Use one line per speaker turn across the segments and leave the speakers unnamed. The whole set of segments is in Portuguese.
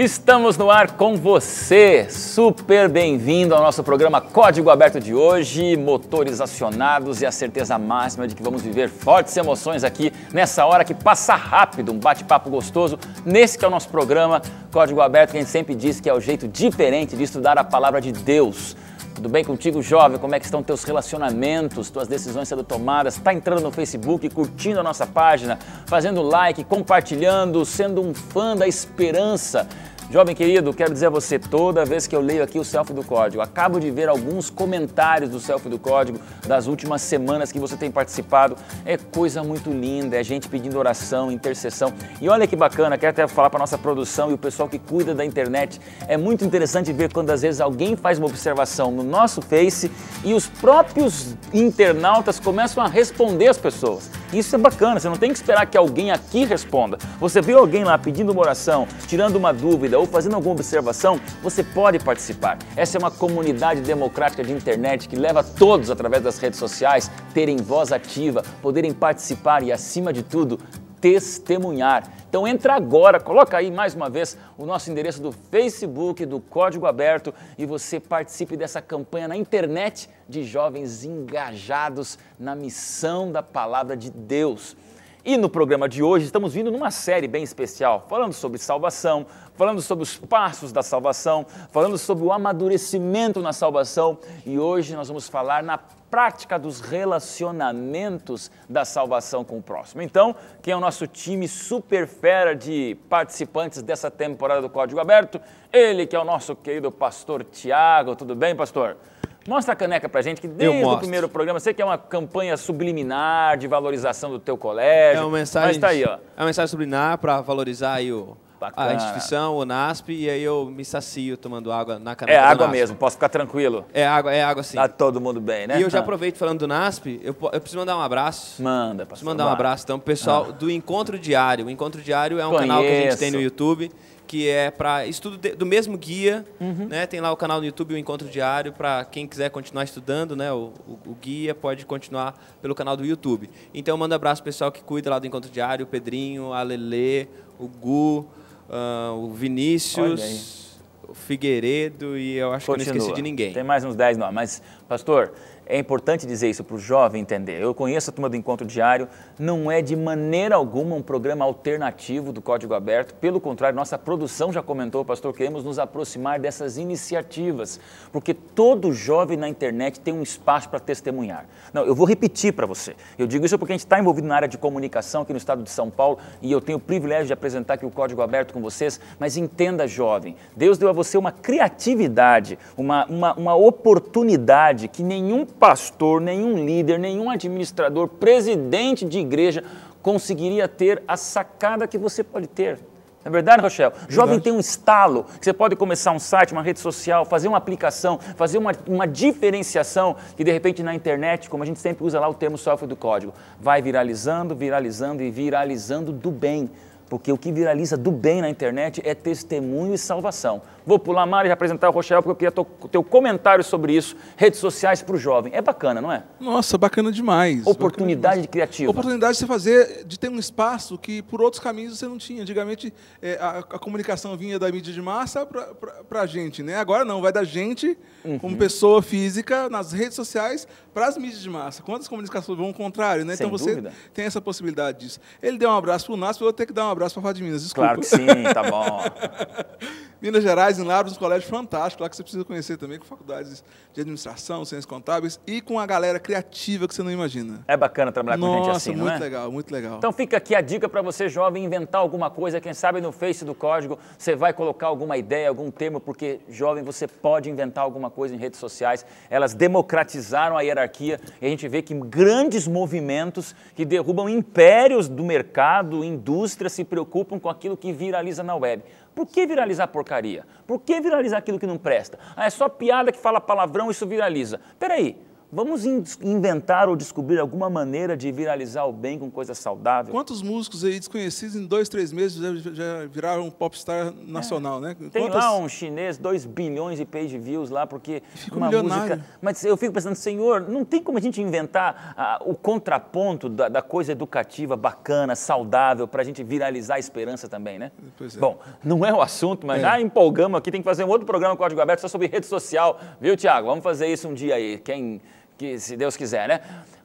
Estamos no ar com você, super bem-vindo ao nosso programa Código Aberto de hoje, motores acionados e a certeza máxima de que vamos viver fortes emoções aqui nessa hora que passa rápido, um bate-papo gostoso, nesse que é o nosso programa Código Aberto, que a gente sempre diz que é o jeito diferente de estudar a palavra de Deus. Tudo bem contigo, jovem? Como é que estão teus relacionamentos, tuas decisões sendo tomadas? Está entrando no Facebook, curtindo a nossa página, fazendo like, compartilhando, sendo um fã da esperança? Jovem querido, quero dizer a você, toda vez que eu leio aqui o Selfie do Código, acabo de ver alguns comentários do Selfie do Código das últimas semanas que você tem participado. É coisa muito linda, é gente pedindo oração, intercessão. E olha que bacana, quero até falar para a nossa produção e o pessoal que cuida da internet. É muito interessante ver quando às vezes alguém faz uma observação no nosso Face e os próprios internautas começam a responder as pessoas. Isso é bacana, você não tem que esperar que alguém aqui responda. Você viu alguém lá pedindo uma oração, tirando uma dúvida ou fazendo alguma observação, você pode participar. Essa é uma comunidade democrática de internet que leva todos, através das redes sociais, terem voz ativa, poderem participar e, acima de tudo, testemunhar. Então entra agora, coloca aí mais uma vez o nosso endereço do Facebook, do Código Aberto, e você participe dessa campanha na internet de jovens engajados na missão da Palavra de Deus. E no programa de hoje estamos vindo numa série bem especial, falando sobre salvação, falando sobre os passos da salvação, falando sobre o amadurecimento na salvação, e hoje nós vamos falar na prática dos relacionamentos da salvação com o próximo. Então, quem é o nosso time super fera de participantes dessa temporada do Código Aberto? Ele que é o nosso querido pastor Tiago. Tudo bem, pastor? Mostra a caneca pra gente, que desde o primeiro programa, sei que é uma campanha subliminar de valorização do teu colégio,
é uma mensagem,
mas tá aí, ó.
É uma mensagem subliminar para valorizar aí a instituição, o NASP, e aí eu me sacio tomando água na caneca.
É água mesmo, posso ficar tranquilo.
É água sim.
Tá todo mundo bem, né?
E eu já aproveito falando do NASP, eu preciso mandar um abraço.
Manda, pastor.
Preciso mandar um abraço, então, pro pessoal do Encontro Diário. O Encontro Diário é um canal que a gente tem no YouTube, que é para estudo do mesmo guia, né? Tem lá o canal no YouTube, o Encontro Diário, para quem quiser continuar estudando, né? O guia pode continuar pelo canal do YouTube. Então, eu mando um abraço pro pessoal que cuida lá do Encontro Diário, o Pedrinho, a Lelê, o Gu, o Vinícius, o Figueiredo, e eu acho que eu não esqueci de ninguém.
Tem mais uns 10 nomes, mas, pastor, é importante dizer isso para o jovem entender. Eu conheço a turma do Encontro Diário, não é de maneira alguma um programa alternativo do Código Aberto. Pelo contrário, nossa produção já comentou, pastor, queremos nos aproximar dessas iniciativas, porque todo jovem na internet tem um espaço para testemunhar. Não, eu vou repetir para você. Eu digo isso porque a gente está envolvido na área de comunicação aqui no estado de São Paulo e eu tenho o privilégio de apresentar aqui o Código Aberto com vocês, mas entenda, jovem, Deus deu a você uma criatividade, uma oportunidade que nenhum pastor, nenhum líder, nenhum administrador, presidente de igreja conseguiria ter a sacada que você pode ter. Não é verdade, Rochelle? Jovem tem um estalo, que você pode começar um site, uma rede social, fazer uma aplicação, fazer uma diferenciação que de repente na internet, como a gente sempre usa lá o termo software do código, vai viralizando, viralizando e viralizando do bem. Porque o que viraliza do bem na internet é testemunho e salvação. Vou pular, Mari, e apresentar o Rochelle, porque eu queria ter um comentário sobre isso. Redes sociais para o jovem. É bacana, não é?
Nossa, bacana demais.
Oportunidade de criativa.
Oportunidade de você fazer, de ter um espaço que por outros caminhos você não tinha. Antigamente, a comunicação vinha da mídia de massa para a gente, né? Agora não, vai da gente, como pessoa física, nas redes sociais, para as mídias de massa. Quantas comunicações vão ao contrário, né?
Sem
então você
dúvida.
Tem essa possibilidade disso. Ele deu um abraço para o NASP, eu vou ter que dar um abraço para a Fá de Minas, desculpa.
Claro que sim, tá bom.
Minas Gerais, em Lavras, um colégio fantástico, lá que você precisa conhecer também, com faculdades de administração, ciências contábeis e com a galera criativa que você não imagina.
É bacana trabalhar com gente assim, não é?
Muito legal, muito legal.
Então fica aqui a dica para você, jovem, inventar alguma coisa, quem sabe no Face do Código você vai colocar alguma ideia, algum termo, porque, jovem, você pode inventar alguma coisa em redes sociais. Elas democratizaram a hierarquia e a gente vê que grandes movimentos que derrubam impérios do mercado, indústrias, se preocupam com aquilo que viraliza na web. Por que viralizar porcaria? Por que viralizar aquilo que não presta? Ah, é só piada que fala palavrão, isso viraliza. Peraí, Vamos inventar ou descobrir alguma maneira de viralizar o bem com coisa saudável.
Quantos músicos aí desconhecidos em 2, 3 meses já viraram um popstar nacional, né?
Tem lá um chinês, 2 bilhões de page views lá, porque
uma música...
Mas eu fico pensando, Senhor, não tem como a gente inventar o contraponto da coisa educativa, bacana, saudável, para a gente viralizar a esperança também, né?
Pois é.
Bom, não é o assunto, mas já empolgamos aqui, tem que fazer um outro programa Código Aberto só sobre rede social, viu, Tiago? Vamos fazer isso um dia aí, se Deus quiser, né?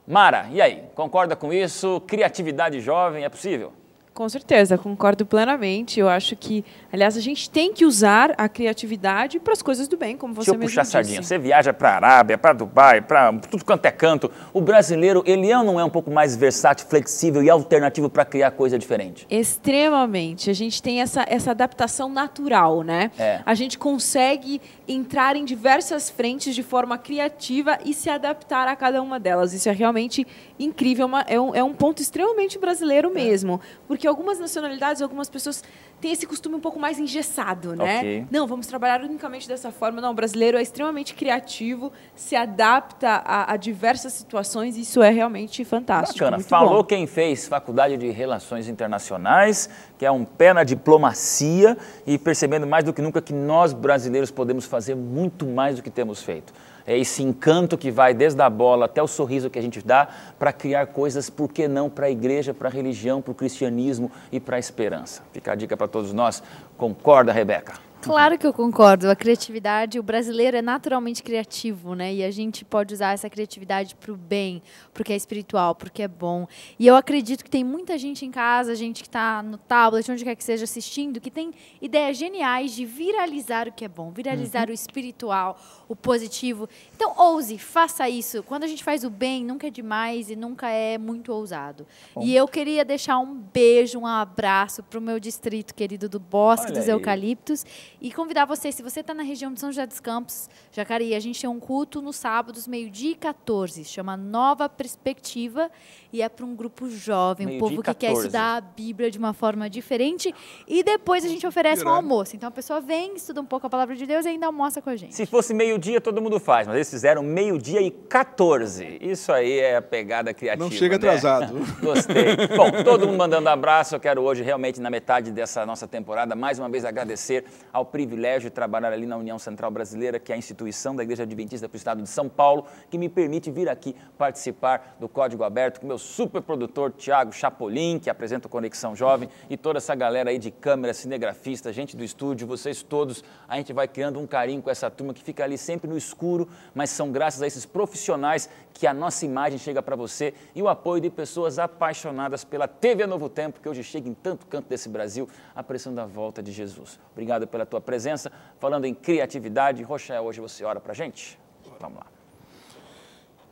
Mara, e aí? Concorda com isso? Criatividade jovem, é possível?
Com certeza, concordo plenamente. Eu acho que, aliás, a gente tem que usar a criatividade para as coisas do bem, como você mesmo disse.
Deixa eu puxar sardinha. Você viaja para a Arábia, para Dubai, para tudo quanto é canto. O brasileiro, ele é ou não é um pouco mais versátil, flexível e alternativo para criar coisa diferente?
Extremamente. A gente tem essa adaptação natural, né? A gente consegue entrar em diversas frentes de forma criativa e se adaptar a cada uma delas. Isso é realmente incrível. É um ponto extremamente brasileiro mesmo. Porque algumas nacionalidades, algumas pessoas têm esse costume um pouco mais engessado, né?
Okay.
Não, vamos trabalhar unicamente dessa forma. Não, o brasileiro é extremamente criativo, se adapta a diversas situações e isso é realmente fantástico.
Bacana. Falou quem fez faculdade de Relações Internacionais, que é um pé na diplomacia e percebendo mais do que nunca que nós brasileiros podemos fazer muito mais do que temos feito. É esse encanto que vai desde a bola até o sorriso que a gente dá para criar coisas, por que não, para a igreja, para a religião, para o cristianismo e para a esperança. Fica a dica para todos nós. Concorda, Rebeca?
Claro que eu concordo. A criatividade, o brasileiro é naturalmente criativo, né? E a gente pode usar essa criatividade para o bem, porque é espiritual, porque é bom. E eu acredito que tem muita gente em casa, gente que está no tablet, onde quer que seja assistindo, que tem ideias geniais de viralizar o que é bom, viralizar o espiritual, o positivo. Então, ouse, faça isso. Quando a gente faz o bem, nunca é demais e nunca é muito ousado. Bom. E eu queria deixar um beijo, um abraço para o meu distrito querido do Bosque dos Eucaliptos. E convidar você, se você está na região de São José dos Campos, Jacareí, a gente tem um culto nos sábados, 12h14, chama Nova Perspectiva, e é para um grupo jovem, um povo que quer estudar a Bíblia de uma forma diferente, e depois a gente oferece um almoço. Então a pessoa vem, estuda um pouco a Palavra de Deus e ainda almoça com a gente.
Se fosse meio-dia, todo mundo faz, mas eles fizeram 12h14. Isso aí é a pegada criativa.
Não chega atrasado.
Gostei. Bom, todo mundo mandando abraço. Eu quero hoje, realmente, na metade dessa nossa temporada, mais uma vez agradecer ao privilégio de trabalhar ali na União Central Brasileira, que é a instituição da Igreja Adventista para o Estado de São Paulo, que me permite vir aqui participar do Código Aberto com meu super produtor Tiago Chapolin, que apresenta o Conexão Jovem, e toda essa galera aí de câmera, cinegrafista, gente do estúdio, vocês todos. A gente vai criando um carinho com essa turma que fica ali sempre no escuro, mas são graças a esses profissionais que a nossa imagem chega para você e o apoio de pessoas apaixonadas pela TV Novo Tempo, que hoje chega em tanto canto desse Brasil, apressando a volta de Jesus. Obrigado pela tua presença. Falando em criatividade, Rochelle, hoje você ora para a gente? Vamos lá.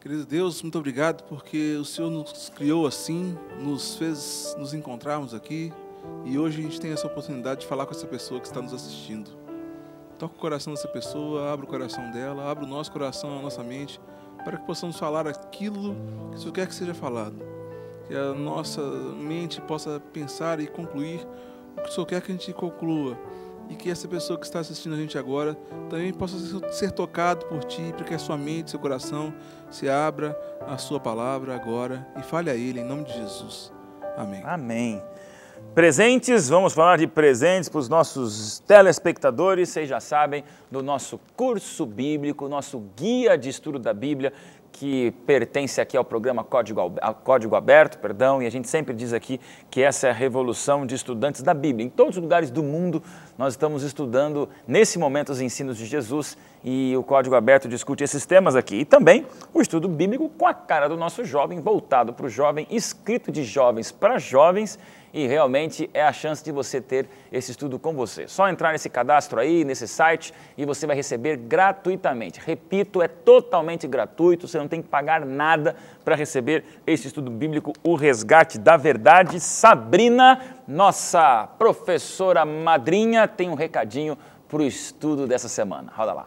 Querido Deus, muito obrigado porque o Senhor nos criou assim, nos fez nos encontrarmos aqui e hoje a gente tem essa oportunidade de falar com essa pessoa que está nos assistindo. Toca o coração dessa pessoa, abre o coração dela, abre o nosso coração, a nossa mente, para que possamos falar aquilo que o Senhor quer que seja falado. Que a nossa mente possa pensar e concluir o que o Senhor quer que a gente conclua. E que essa pessoa que está assistindo a gente agora também possa ser tocado por Ti, para que a sua mente, seu coração se abra à Sua palavra agora e fale a Ele, em nome de Jesus. Amém.
Amém. Presentes, vamos falar de presentes para os nossos telespectadores. Vocês já sabem do nosso curso bíblico, nosso guia de estudo da Bíblia, que pertence aqui ao programa Código Aberto, e a gente sempre diz aqui que essa é a revolução de estudantes da Bíblia. Em todos os lugares do mundo, nós estamos estudando, nesse momento, os ensinos de Jesus, e o Código Aberto discute esses temas aqui. E também o estudo bíblico com a cara do nosso jovem, voltado para o jovem, escrito de jovens para jovens, e realmente é a chance de você ter esse estudo com você. Só entrar nesse cadastro aí, nesse site, e você vai receber gratuitamente. Repito, é totalmente gratuito, você não tem que pagar nada para receber esse estudo bíblico, O Resgate da Verdade. Sabrina, nossa professora madrinha, tem um recadinho para o estudo dessa semana. Roda lá.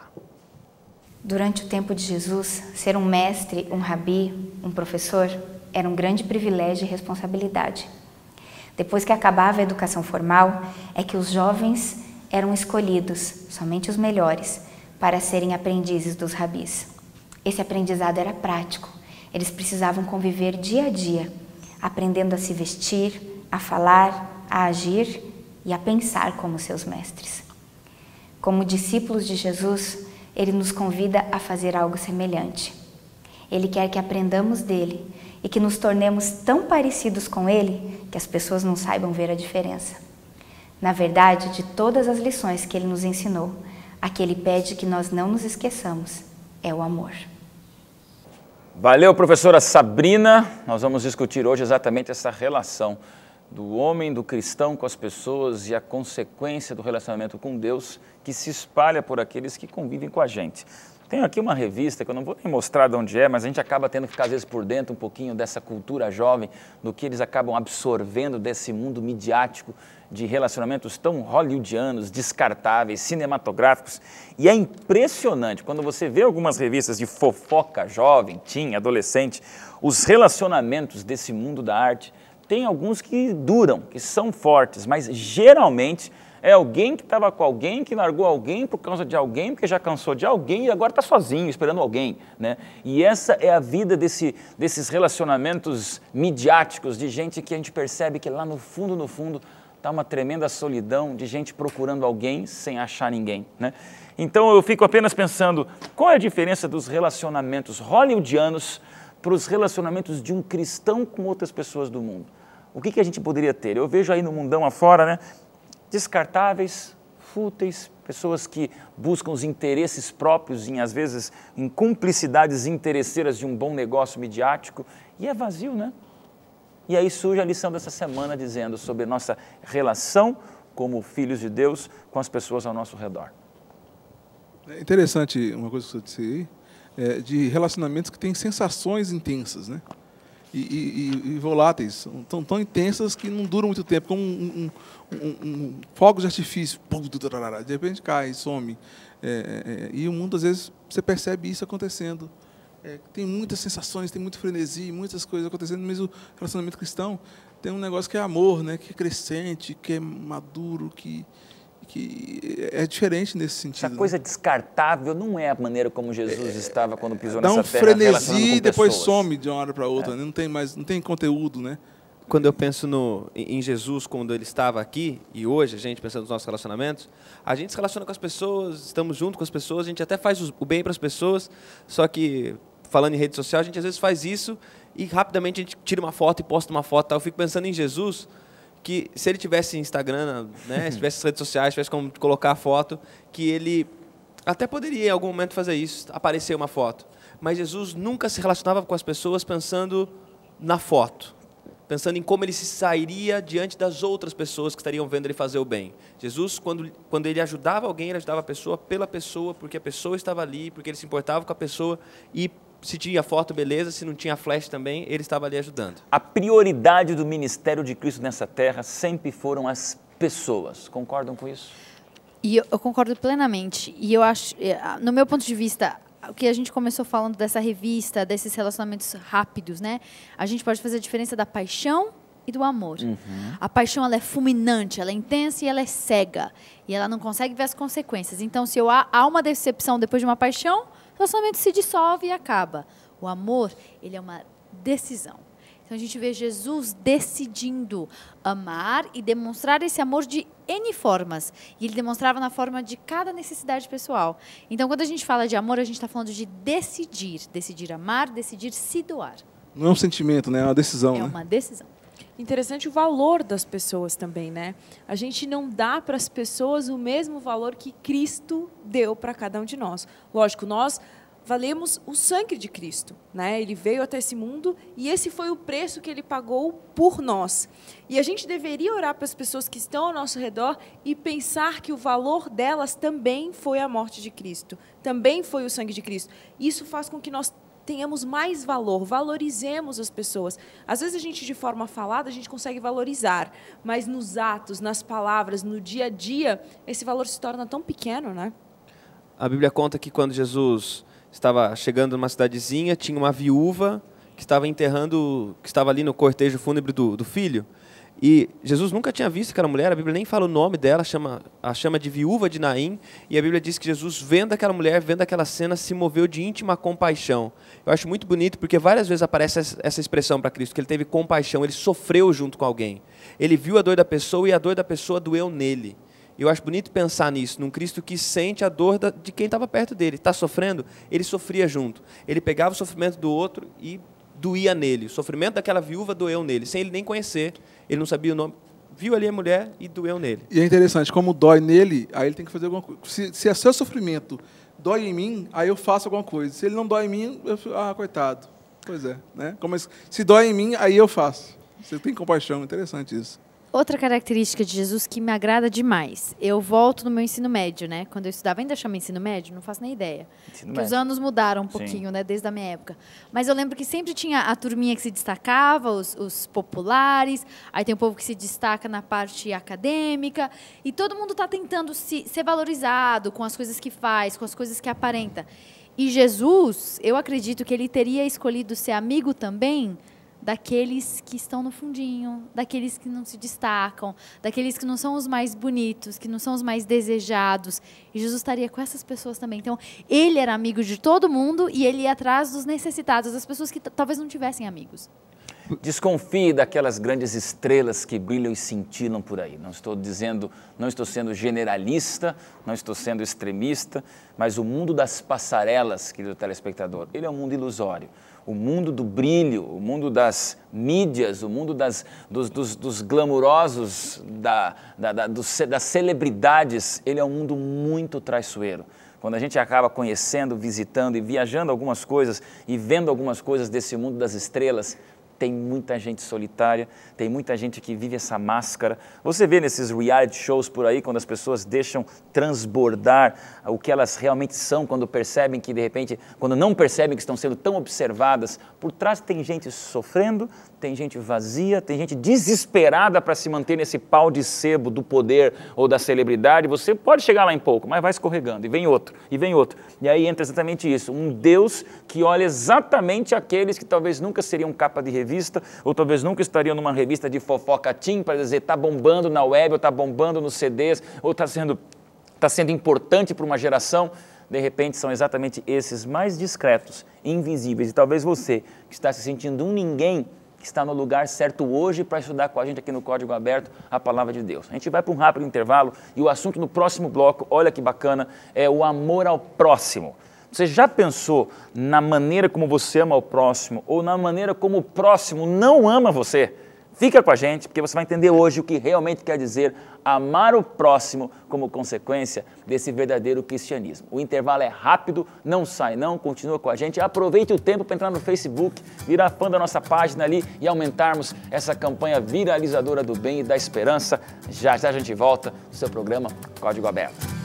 Durante o tempo de Jesus, ser um mestre, um rabi, um professor, era um grande privilégio e responsabilidade. Depois que acabava a educação formal, é que os jovens eram escolhidos, somente os melhores, para serem aprendizes dos rabis. Esse aprendizado era prático. Eles precisavam conviver dia a dia, aprendendo a se vestir, a falar, a agir e a pensar como seus mestres. Como discípulos de Jesus, Ele nos convida a fazer algo semelhante. Ele quer que aprendamos dele e que nos tornemos tão parecidos com Ele que as pessoas não saibam ver a diferença. Na verdade, de todas as lições que Ele nos ensinou, a que Ele pede que nós não nos esqueçamos é o amor.
Valeu, professora Sabrina. Nós vamos discutir hoje exatamente essa relação do homem, do cristão com as pessoas e a consequência do relacionamento com Deus que se espalha por aqueles que convivem com a gente. Tenho aqui uma revista que eu não vou nem mostrar de onde é, mas a gente acaba tendo que ficar às vezes por dentro um pouquinho dessa cultura jovem, do que eles acabam absorvendo desse mundo midiático de relacionamentos tão hollywoodianos, descartáveis, cinematográficos. E é impressionante, quando você vê algumas revistas de fofoca jovem, teen, adolescente, os relacionamentos desse mundo da arte, tem alguns que duram, que são fortes, mas geralmente é alguém que estava com alguém, que largou alguém por causa de alguém, porque já cansou de alguém e agora está sozinho, esperando alguém, né? E essa é a vida desses relacionamentos midiáticos, de gente que a gente percebe que lá no fundo, está uma tremenda solidão de gente procurando alguém sem achar ninguém, né? Então eu fico apenas pensando, qual é a diferença dos relacionamentos hollywoodianos para os relacionamentos de um cristão com outras pessoas do mundo? O que a gente poderia ter? Eu vejo aí no mundão afora, né? Descartáveis, fúteis, pessoas que buscam os interesses próprios, às vezes em cumplicidades interesseiras de um bom negócio midiático, e é vazio, né? E aí surge a lição dessa semana dizendo sobre a nossa relação como filhos de Deus com as pessoas ao nosso redor.
É interessante uma coisa que você disse aí, de relacionamentos que têm sensações intensas, né? E voláteis, tão intensas que não duram muito tempo, como um fogo de artifício, de repente cai, some. E o mundo, às vezes, você percebe isso acontecendo. Tem muitas sensações, tem muito frenesi, muitas coisas acontecendo, mas o relacionamento cristão tem um negócio que é amor, né? Que é crescente, que é maduro, que é diferente nesse sentido.
Essa coisa descartável não é a maneira como Jesus estava quando pisou nessa terra.
Dá um frenesi e depois some de uma hora para outra, né? Não tem conteúdo, né?
Quando eu penso em Jesus, quando ele estava aqui, e hoje a gente pensando nos nossos relacionamentos, a gente se relaciona com as pessoas, estamos junto com as pessoas, a gente até faz o bem para as pessoas, só que, falando em rede social, a gente às vezes faz isso e rapidamente a gente tira uma foto e posta uma foto. Eu fico pensando em Jesus, que se ele tivesse Instagram, né, se tivesse redes sociais, tivesse como colocar a foto, que ele até poderia em algum momento fazer isso, aparecer uma foto. Mas Jesus nunca se relacionava com as pessoas pensando na foto, pensando em como ele se sairia diante das outras pessoas que estariam vendo ele fazer o bem. Jesus, quando ele ajudava alguém, ele ajudava a pessoa pela pessoa, porque a pessoa estava ali, porque ele se importava com a pessoa e se tinha foto, beleza, se não tinha flash também, ele estava ali ajudando.
A prioridade do ministério de Cristo nessa terra sempre foram as pessoas. Concordam com isso?
E eu concordo plenamente. E eu acho, no meu ponto de vista, o que a gente começou falando dessa revista, desses relacionamentos rápidos, né? A gente pode fazer a diferença da paixão e do amor. Uhum. A paixão, ela é fulminante, ela é intensa e ela é cega. E ela não consegue ver as consequências. Então, se há uma decepção depois de uma paixão, o relacionamento se dissolve e acaba. O amor, ele é uma decisão. Então, a gente vê Jesus decidindo amar e demonstrar esse amor de N formas. E ele demonstrava na forma de cada necessidade pessoal. Então, quando a gente fala de amor, a gente está falando de decidir. Decidir amar, decidir se doar.
Não é um sentimento, né? É uma decisão.
É uma decisão.
Interessante o valor das pessoas também, né? A gente não dá para as pessoas o mesmo valor que Cristo deu para cada um de nós. Lógico, nós valemos o sangue de Cristo, né? Ele veio até esse mundo e esse foi o preço que ele pagou por nós. E a gente deveria orar para as pessoas que estão ao nosso redor e pensar que o valor delas também foi a morte de Cristo, também foi o sangue de Cristo. Isso faz com que nós tenhamos mais valor, valorizemos as pessoas. Às vezes a gente, de forma falada, a gente consegue valorizar, mas nos atos, nas palavras, no dia a dia, esse valor se torna tão pequeno, né?
A Bíblia conta que quando Jesus estava chegando numa cidadezinha, tinha uma viúva que estava enterrando, que estava ali no cortejo fúnebre do filho, E Jesus nunca tinha visto aquela mulher, a Bíblia nem fala o nome dela, a chama de viúva de Naim, e a Bíblia diz que Jesus, vendo aquela mulher, vendo aquela cena, se moveu de íntima compaixão. Eu acho muito bonito, porque várias vezes aparece essa expressão para Cristo, que ele teve compaixão, ele sofreu junto com alguém. Ele viu a dor da pessoa e a dor da pessoa doeu nele. E eu acho bonito pensar nisso, num Cristo que sente a dor de quem estava perto dele. Está sofrendo? Ele sofria junto. Ele pegava o sofrimento do outro e doía nele. O sofrimento daquela viúva doeu nele, sem ele nem conhecer. Ele não sabia o nome. Viu ali a mulher e doeu nele.
E é interessante, como dói nele, aí ele tem que fazer alguma coisa. Se é seu sofrimento dói em mim, aí eu faço alguma coisa. Se ele não dói em mim, eu fico, coitado. Pois é, né? Se dói em mim, aí eu faço. Você tem compaixão, interessante isso.
Outra característica de Jesus que me agrada demais. Eu volto no meu ensino médio, né? Quando eu estudava, ainda chama ensino médio? Não faço nem ideia. Porque os anos mudaram um pouquinho, né? Desde a minha época. Mas eu lembro que sempre tinha a turminha que se destacava, os populares. Aí tem o povo que se destaca na parte acadêmica. E todo mundo está tentando ser valorizado com as coisas que faz, com as coisas que aparenta. E Jesus, eu acredito que ele teria escolhido ser amigo também daqueles que estão no fundinho, daqueles que não se destacam, daqueles que não são os mais bonitos, que não são os mais desejados. E Jesus estaria com essas pessoas também. Então, ele era amigo de todo mundo e ele ia atrás dos necessitados, das pessoas que talvez não tivessem amigos.
Desconfie daquelas grandes estrelas que brilham e cintilam por aí. Não estou sendo generalista, não estou sendo extremista, mas o mundo das passarelas, querido telespectador, ele é um mundo ilusório. O mundo do brilho, o mundo das mídias, o mundo dos glamurosos, das celebridades, ele é um mundo muito traiçoeiro. Quando a gente acaba conhecendo, visitando e viajando algumas coisas e vendo algumas coisas desse mundo das estrelas, tem muita gente solitária, tem muita gente que vive essa máscara. Você vê nesses reality shows por aí, quando as pessoas deixam transbordar o que elas realmente são, quando percebem que, de repente, quando não percebem que estão sendo tão observadas, por trás tem gente sofrendo, tem gente vazia, tem gente desesperada para se manter nesse pau de sebo do poder ou da celebridade. Você pode chegar lá em pouco, mas vai escorregando, e vem outro, e vem outro. E aí entra exatamente isso, um Deus que olha exatamente aqueles que talvez nunca seriam capa de revista, ou talvez nunca estariam numa revista de fofoca-tim para dizer está bombando na web, ou está bombando nos CDs, ou está sendo importante para uma geração. De repente são exatamente esses mais discretos, invisíveis, e talvez você que está se sentindo um ninguém, que está no lugar certo hoje para estudar com a gente aqui no Código Aberto a Palavra de Deus. A gente vai para um rápido intervalo e o assunto no próximo bloco, olha que bacana, é o amor ao próximo. Você já pensou na maneira como você ama o próximo ou na maneira como o próximo não ama você? Fica com a gente, porque você vai entender hoje o que realmente quer dizer amar o próximo como consequência desse verdadeiro cristianismo. O intervalo é rápido, não sai não, continua com a gente. Aproveite o tempo para entrar no Facebook, virar fã da nossa página ali e aumentarmos essa campanha viralizadora do bem e da esperança. Já já a gente volta no seu programa Código Aberto.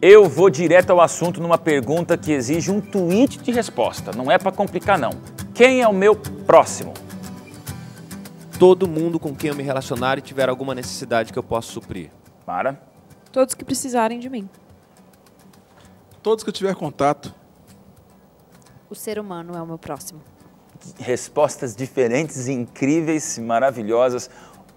Eu vou direto ao assunto numa pergunta que exige um tweet de resposta. Não é para complicar, não. Quem é o meu próximo?
Todo mundo com quem eu me relacionar e tiver alguma necessidade que eu possa suprir.
Para.
Todos que precisarem de mim.
Todos que eu tiver contato.
O ser humano é o meu próximo.
Respostas diferentes, incríveis, maravilhosas.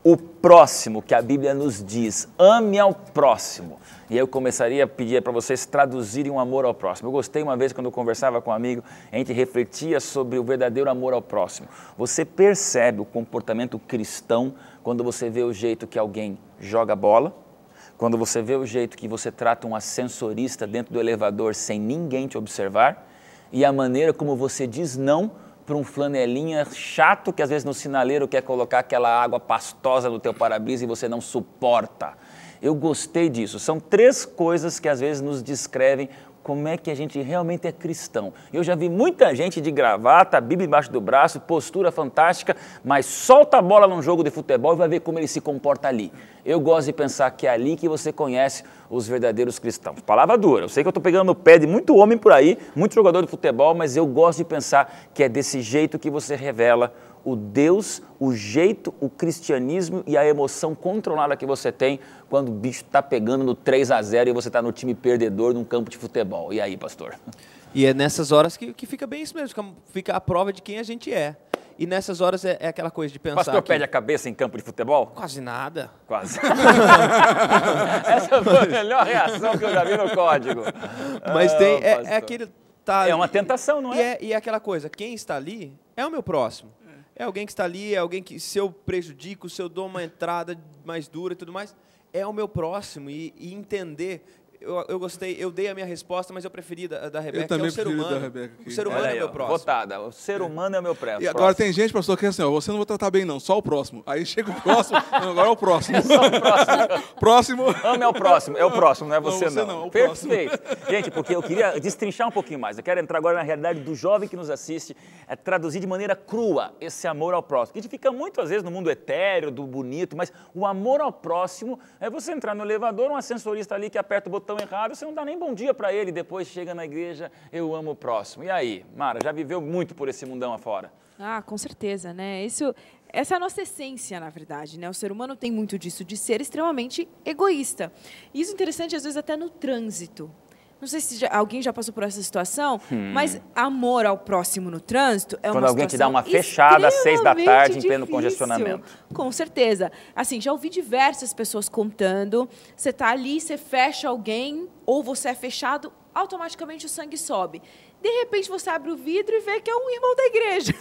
O próximo que a Bíblia nos diz, ame ao próximo. E eu começaria a pedir para vocês traduzirem um amor ao próximo. Eu gostei uma vez quando eu conversava com um amigo, a gente refletia sobre o verdadeiro amor ao próximo. Você percebe o comportamento cristão quando você vê o jeito que alguém joga bola, quando você vê o jeito que você trata um ascensorista dentro do elevador sem ninguém te observar, e a maneira como você diz não para um flanelinha chato que às vezes no sinaleiro quer colocar aquela água pastosa no teu para-brisa e você não suporta. Eu gostei disso. São 3 coisas que às vezes nos descrevem como é que a gente realmente é cristão. Eu já vi muita gente de gravata, Bíblia embaixo do braço, postura fantástica, mas solta a bola num jogo de futebol e vai ver como ele se comporta ali. Eu gosto de pensar que é ali que você conhece os verdadeiros cristãos. Palavra dura, eu sei que eu estou pegando no pé de muito homem por aí, muito jogador de futebol, mas eu gosto de pensar que é desse jeito que você revela o Deus, o jeito, o cristianismo e a emoção controlada que você tem quando o bicho está pegando no 3-0 e você está no time perdedor num campo de futebol. E aí, pastor?
E é nessas horas que fica bem isso mesmo, fica a prova de quem a gente é. E nessas horas é aquela coisa de pensar...
Pastor perde a cabeça em campo de futebol?
Quase nada.
Quase. Essa foi a melhor reação que eu já vi no código.
Mas tem, é aquele... Tá,
é uma tentação, não é?
E é aquela coisa, quem está ali é o meu próximo. É alguém que está ali, é alguém que, se eu prejudico, se eu dou uma entrada mais dura e tudo mais, é o meu próximo. E entender... Eu gostei, eu dei a minha resposta, mas eu preferi da Rebeca,
eu também
que é o ser humano.
Da Rebeca aqui.
O ser humano é meu próximo.
Votada, o ser humano é o meu próximo.
E agora tem gente, pastor, que é assim, ó, você não vai tratar bem não, só o próximo. Aí chega o próximo, não, agora é o próximo.
É só o próximo.
Próximo.
Ame é o próximo, não é você não.
O
Perfeito. Gente, porque eu queria destrinchar um pouquinho mais. Eu quero entrar agora na realidade do jovem que nos assiste, traduzir de maneira crua esse amor ao próximo. Que a gente fica muito, às vezes, no mundo etéreo, do bonito, mas o amor ao próximo é você entrar no elevador, um ascensorista ali que aperta o botão errado, você não dá nem bom dia para ele, depois chega na igreja, eu amo o próximo. E aí, Mara, já viveu muito por esse mundão afora?
Ah, com certeza, né? Essa é a nossa essência, na verdade, né? O ser humano tem muito disso, de ser extremamente egoísta. E isso é interessante, às vezes, até no trânsito. Não sei se alguém já passou por essa situação, mas amor ao próximo no trânsito é uma situação...
Quando alguém te dá uma fechada às 6 da tarde em pleno congestionamento.
Com certeza. Assim, já ouvi diversas pessoas contando, você está ali, você fecha alguém, ou você é fechado, automaticamente o sangue sobe. De repente, você abre o vidro e vê que é um irmão da igreja.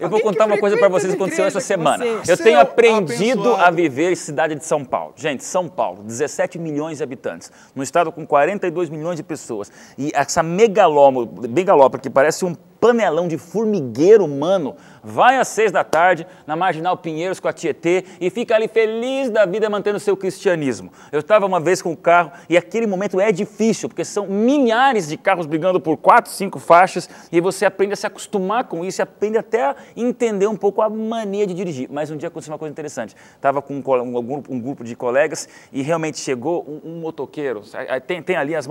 Eu vou contar uma coisa para vocês que aconteceu essa semana. Eu tenho aprendido a viver em cidade de São Paulo. Gente, São Paulo, 17 milhões de habitantes, num estado com 42 milhões de pessoas. E essa megalópole que parece um panelão de formigueiro humano, vai às 6 da tarde na Marginal Pinheiros com a Tietê e fica ali feliz da vida mantendo o seu cristianismo. Eu estava uma vez com o carro e aquele momento é difícil, porque são milhares de carros brigando por 4, 5 faixas e você aprende a se acostumar com isso e aprende até a entender um pouco a mania de dirigir. Mas um dia aconteceu uma coisa interessante. Estava com um grupo de colegas e realmente chegou um motoqueiro. Tem ali as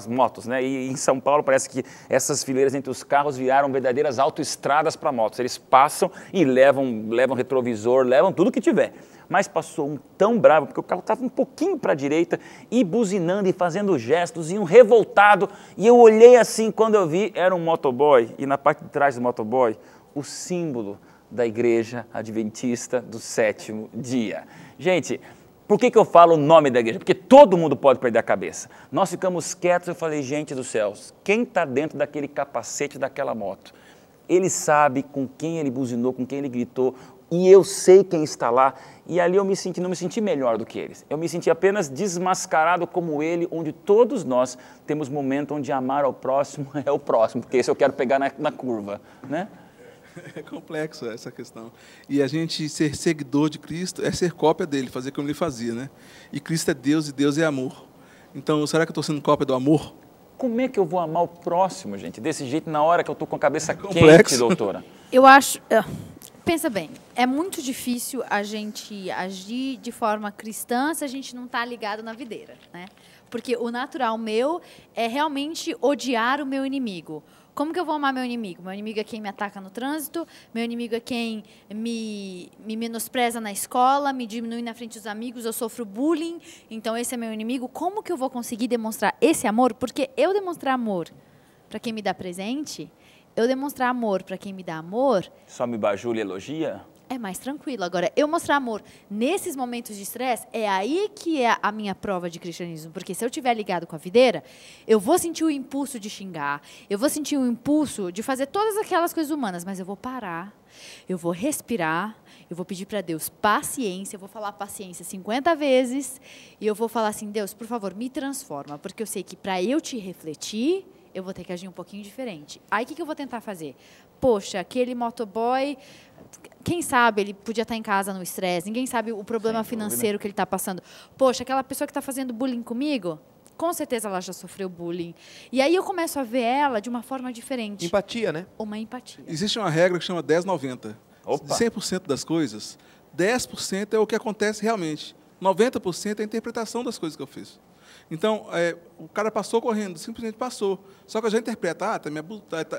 motos, né? E em São Paulo parece que essas fileiras entre os carros viraram verdadeiras autoestradas para motos. Eles passam e levam retrovisor, levam tudo que tiver. Mas passou um tão bravo, porque o carro estava um pouquinho para a direita e buzinando e fazendo gestos e um revoltado. E eu olhei assim, quando eu vi, era um motoboy. E na parte de trás do motoboy, o símbolo da igreja adventista do 7º dia. Gente, por que eu falo o nome da igreja? Porque todo mundo pode perder a cabeça. Nós ficamos quietos, eu falei, gente dos céus, quem está dentro daquele capacete daquela moto? Ele sabe com quem ele buzinou, com quem ele gritou, e eu sei quem está lá. E ali eu não me senti melhor do que eles. Eu me senti apenas desmascarado como ele, onde todos nós temos momento onde amar ao próximo é o próximo, porque esse eu quero pegar na curva, né?
É complexo essa questão. E a gente ser seguidor de Cristo é ser cópia dele, fazer como ele fazia, né? E Cristo é Deus e Deus é amor. Então, será que eu estou sendo cópia do amor?
Como é que eu vou amar o próximo, gente? Desse jeito, na hora que eu estou com a cabeça quente, doutora?
Eu acho... Pensa bem, é muito difícil a gente agir de forma cristã se a gente não está ligado na videira, né? Porque o natural meu é realmente odiar o meu inimigo. Como que eu vou amar meu inimigo? Meu inimigo é quem me ataca no trânsito, meu inimigo é quem me menospreza na escola, me diminui na frente dos amigos, eu sofro bullying, então esse é meu inimigo. Como que eu vou conseguir demonstrar esse amor? Porque eu demonstrar amor para quem me dá presente, eu demonstrar amor para quem me dá amor...
Só me bajula e elogia?
É mais tranquilo. Agora, eu mostrar amor nesses momentos de estresse, é aí que é a minha prova de cristianismo. Porque se eu estiver ligado com a videira, eu vou sentir o impulso de xingar, eu vou sentir o impulso de fazer todas aquelas coisas humanas, mas eu vou parar, eu vou respirar, eu vou pedir para Deus paciência, eu vou falar paciência 50 vezes, e eu vou falar assim, Deus, por favor, me transforma, porque eu sei que para eu te refletir, eu vou ter que agir um pouquinho diferente. Aí, o que eu vou tentar fazer? Poxa, aquele motoboy... Quem sabe ele podia estar em casa no estresse, ninguém sabe o problema financeiro que ele está passando. Poxa, aquela pessoa que está fazendo bullying comigo, Com certeza ela já sofreu bullying. E aí eu começo a ver ela de uma forma diferente.
Empatia, né?
Uma empatia.
Existe uma regra que chama 10-90.
Opa.
De 100% das coisas, 10% é o que acontece realmente. 90% é a interpretação das coisas que eu fiz. Então, o cara passou correndo, simplesmente passou. Só que a gente interpreta,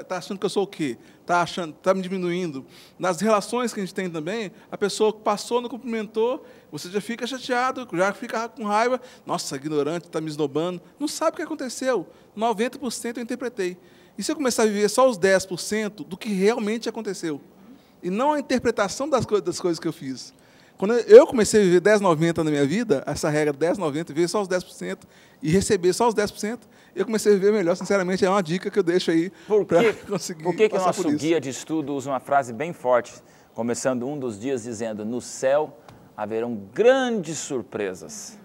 tá achando que eu sou o quê? Tá me diminuindo. Nas relações que a gente tem também, a pessoa passou, não cumprimentou, você já fica chateado, já fica com raiva. Nossa, ignorante, está me esnobando. Não sabe o que aconteceu. 90% eu interpretei. E se eu começar a viver só os 10% do que realmente aconteceu? E não a interpretação das coisas que eu fiz. Quando eu comecei a viver 10-90 na minha vida, essa regra 10-90, viver só os 10% e receber só os 10%, eu comecei a viver melhor. Sinceramente, é uma dica que eu deixo aí para conseguir.
Por que o nosso guia de estudo usa uma frase bem forte, começando um dos dias dizendo: no céu haverão grandes surpresas?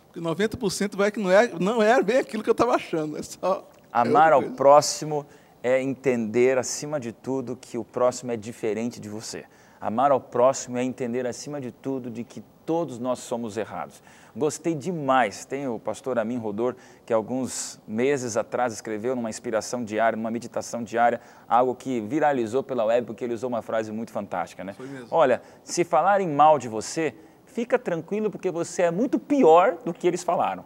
Porque 90% vai que não é bem aquilo que eu estava achando. É só
amar ao próximo é entender, acima de tudo, que o próximo é diferente de você. Amar ao próximo é entender, acima de tudo, de que todos nós somos errados. Gostei demais. Tem o pastor Amin Rodor, que alguns meses atrás escreveu numa inspiração diária, numa meditação diária, algo que viralizou pela web, porque ele usou uma frase muito fantástica, né?
Foi mesmo.
Olha, se falarem mal de você, fica tranquilo, porque você é muito pior do que eles falaram.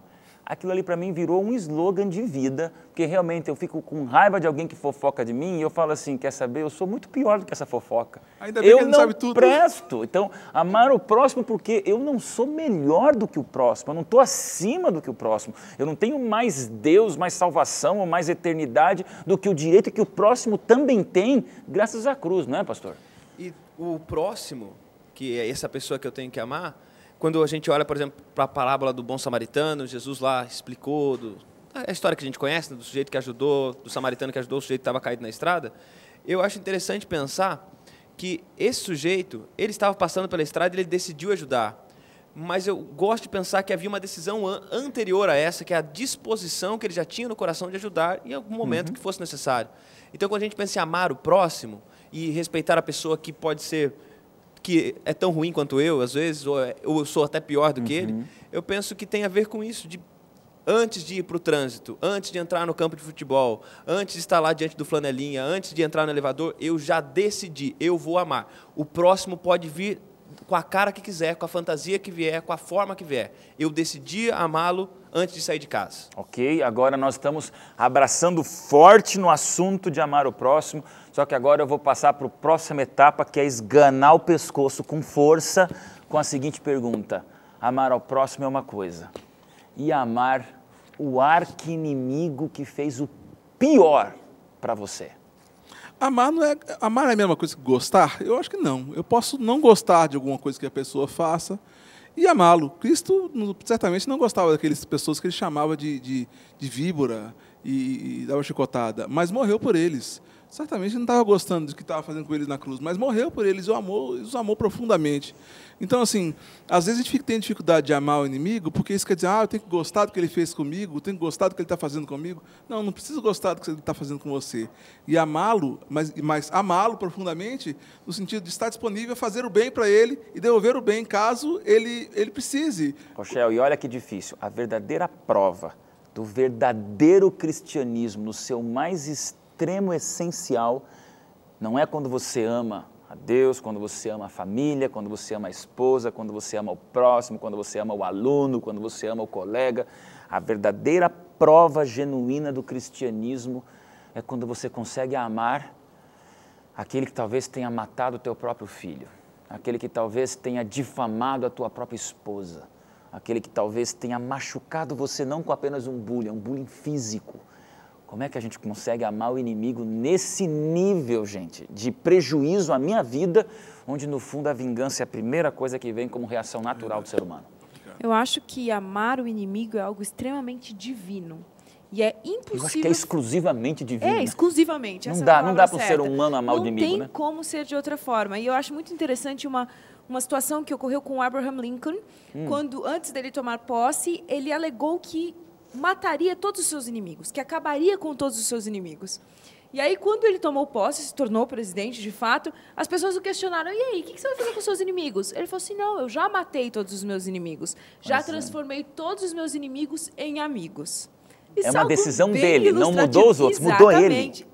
Aquilo ali para mim virou um slogan de vida, porque realmente eu fico com raiva de alguém que fofoca de mim e eu falo assim, quer saber, eu sou muito pior do que essa fofoca.
Ainda bem que ele não sabe tudo.
Eu não presto. Então, amar o próximo porque eu não sou melhor do que o próximo, eu não estou acima do que o próximo, eu não tenho mais Deus, mais salvação ou mais eternidade do que o direito que o próximo também tem, graças à cruz, não é, pastor?
E o próximo, que é essa pessoa que eu tenho que amar, quando a gente olha, por exemplo, para a parábola do bom samaritano, Jesus lá explicou a história que a gente conhece, né, do sujeito que ajudou, do samaritano que ajudou o sujeito que estava caído na estrada. Eu acho interessante pensar que esse sujeito, ele estava passando pela estrada e ele decidiu ajudar. Mas eu gosto de pensar que havia uma decisão anterior a essa, que é a disposição que ele já tinha no coração de ajudar em algum momento que fosse necessário. Então, quando a gente pensa em amar o próximo e respeitar a pessoa que pode ser que é tão ruim quanto eu, às vezes, ou eu sou até pior do que ele, eu penso que tem a ver com isso, de antes de ir para o trânsito, antes de entrar no campo de futebol, antes de estar lá diante do flanelinha, antes de entrar no elevador, eu já decidi, eu vou amar. O próximo pode vir com a cara que quiser, com a fantasia que vier, com a forma que vier. Eu decidi amá-lo antes de sair de casa.
Ok, agora nós estamos abraçando forte no assunto de amar o próximo, só que agora eu vou passar para a próxima etapa, que é esganar o pescoço com força, com a seguinte pergunta: amar ao próximo é uma coisa, e amar o arqui-inimigo que fez o pior para você?
Amar é a mesma coisa que gostar? Eu acho que não. Eu posso não gostar de alguma coisa que a pessoa faça e amá-lo. Cristo certamente não gostava daquelas pessoas que ele chamava de víbora e dava chicotada, mas morreu por eles. Certamente não estava gostando do que estava fazendo com eles na cruz, mas morreu por eles, os amou profundamente. Então, assim, às vezes a gente tem dificuldade de amar o inimigo, porque isso quer dizer, eu tenho que gostar do que ele fez comigo, eu tenho que gostar do que ele está fazendo comigo. Não precisa gostar do que ele está fazendo com você. E amá-lo, mas amá-lo profundamente, no sentido de estar disponível a fazer o bem para ele e devolver o bem caso ele precise.
Rochel, e olha que difícil, a verdadeira prova do verdadeiro cristianismo no seu mais extremo essencial não é quando você ama a Deus, quando você ama a família, quando você ama a esposa, quando você ama o próximo, quando você ama o aluno, quando você ama o colega. A verdadeira prova genuína do cristianismo é quando você consegue amar aquele que talvez tenha matado o teu próprio filho, aquele que talvez tenha difamado a tua própria esposa, aquele que talvez tenha machucado você não com apenas um bullying físico. Como é que a gente consegue amar o inimigo nesse nível, gente, de prejuízo à minha vida, onde no fundo a vingança é a primeira coisa que vem como reação natural do ser humano?
Eu acho que amar o inimigo é algo extremamente divino. E é impossível...
Eu acho que é exclusivamente divino.
É, exclusivamente.
Não dá para o ser humano amar o inimigo, né?
Não tem como ser de outra forma. E eu acho muito interessante uma situação que ocorreu com Abraham Lincoln, quando, antes dele tomar posse, ele alegou que mataria todos os seus inimigos, que acabaria com todos os seus inimigos. E aí, quando ele tomou posse, se tornou presidente, de fato, as pessoas o questionaram, e aí, o que você vai fazer com os seus inimigos? Ele falou assim, não, eu já matei todos os meus inimigos, já transformei todos os meus inimigos em amigos.
É uma decisão dele, não mudou os outros, mudou ele.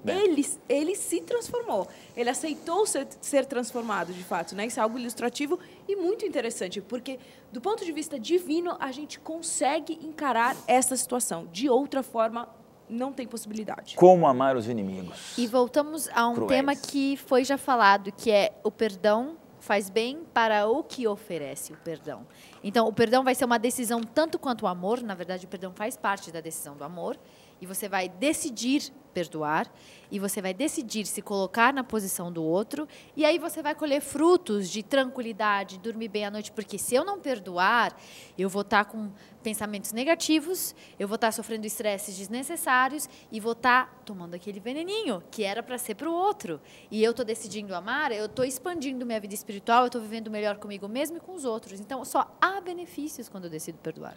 Ele se transformou. Ele aceitou ser transformado, de fato, né? Isso é algo ilustrativo e muito interessante, porque, do ponto de vista divino, a gente consegue encarar essa situação. De outra forma, não tem possibilidade.
Como amar os inimigos.
E voltamos a um
cruéis.
tema que foi já falado, que é o perdão faz bem para o que oferece o perdão. Então, o perdão vai ser uma decisão tanto quanto o amor. Na verdade, o perdão faz parte da decisão do amor. E você vai decidir perdoar. E você vai decidir se colocar na posição do outro. E aí você vai colher frutos de tranquilidade, dormir bem à noite. Porque se eu não perdoar, eu vou estar com pensamentos negativos, eu vou estar sofrendo estresses desnecessários e vou estar tomando aquele veneninho que era para ser para o outro. E eu estou decidindo amar, eu estou expandindo minha vida espiritual, eu estou vivendo melhor comigo mesmo e com os outros. Então, só há benefícios quando eu decido perdoar.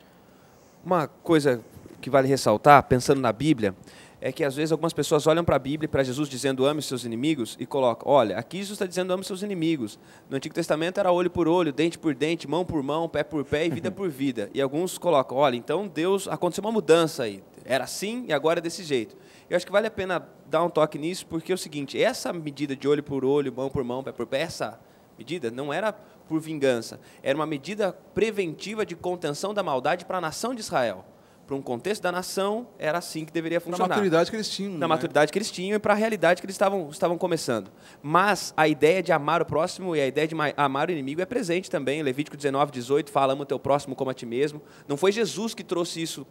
Uma coisa que vale ressaltar, pensando na Bíblia, é que às vezes algumas pessoas olham para a Bíblia, para Jesus dizendo ame os seus inimigos e colocam, olha, aqui Jesus está dizendo ame os seus inimigos. No Antigo Testamento era olho por olho, dente por dente, mão por mão, pé por pé e vida por vida. E alguns colocam, olha, então Deus, aconteceu uma mudança aí. Era assim e agora é desse jeito. Eu acho que vale a pena dar um toque nisso, porque é o seguinte, essa medida de olho por olho, mão por mão, pé por pé, essa medida não era por vingança, era uma medida preventiva de contenção da maldade para a nação de Israel. Para um contexto da nação, era assim que deveria funcionar.
Na maturidade que eles tinham.
Na maturidade que eles tinham e para a realidade que eles estavam começando. Mas a ideia de amar o próximo e a ideia de amar o inimigo é presente também. Levítico 19, 18 fala, ama o teu próximo como a ti mesmo. Não foi Jesus que trouxe isso.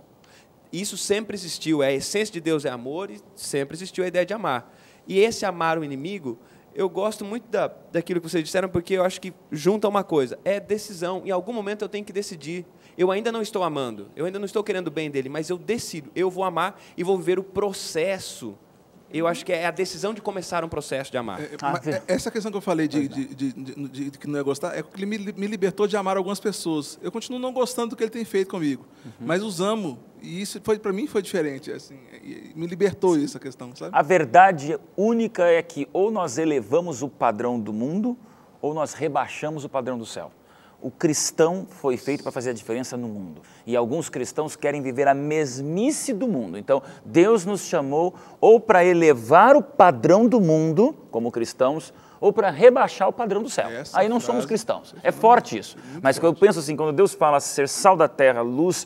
Isso sempre existiu. A essência de Deus é amor e sempre existiu a ideia de amar. E esse amar o inimigo, eu gosto muito daquilo que vocês disseram, porque eu acho que junta uma coisa. É decisão. Em algum momento eu tenho que decidir. Eu ainda não estou amando, eu ainda não estou querendo o bem dele, mas eu decido, eu vou amar e vou viver o processo. Eu acho que é a decisão de começar um processo de amar.
Essa questão que eu falei de que não é gostar, é que ele me libertou de amar algumas pessoas. Eu continuo não gostando do que ele tem feito comigo, mas os amo. E isso, para mim, foi diferente. Assim, me libertou essa questão, sabe?
A verdade única é que ou nós elevamos o padrão do mundo ou nós rebaixamos o padrão do céu. O cristão foi feito para fazer a diferença no mundo. E alguns cristãos querem viver a mesmice do mundo. Então, Deus nos chamou ou para elevar o padrão do mundo, como cristãos, ou para rebaixar o padrão do céu. Aí não somos cristãos. É forte isso. Mas eu penso assim, quando Deus fala ser sal da terra, luz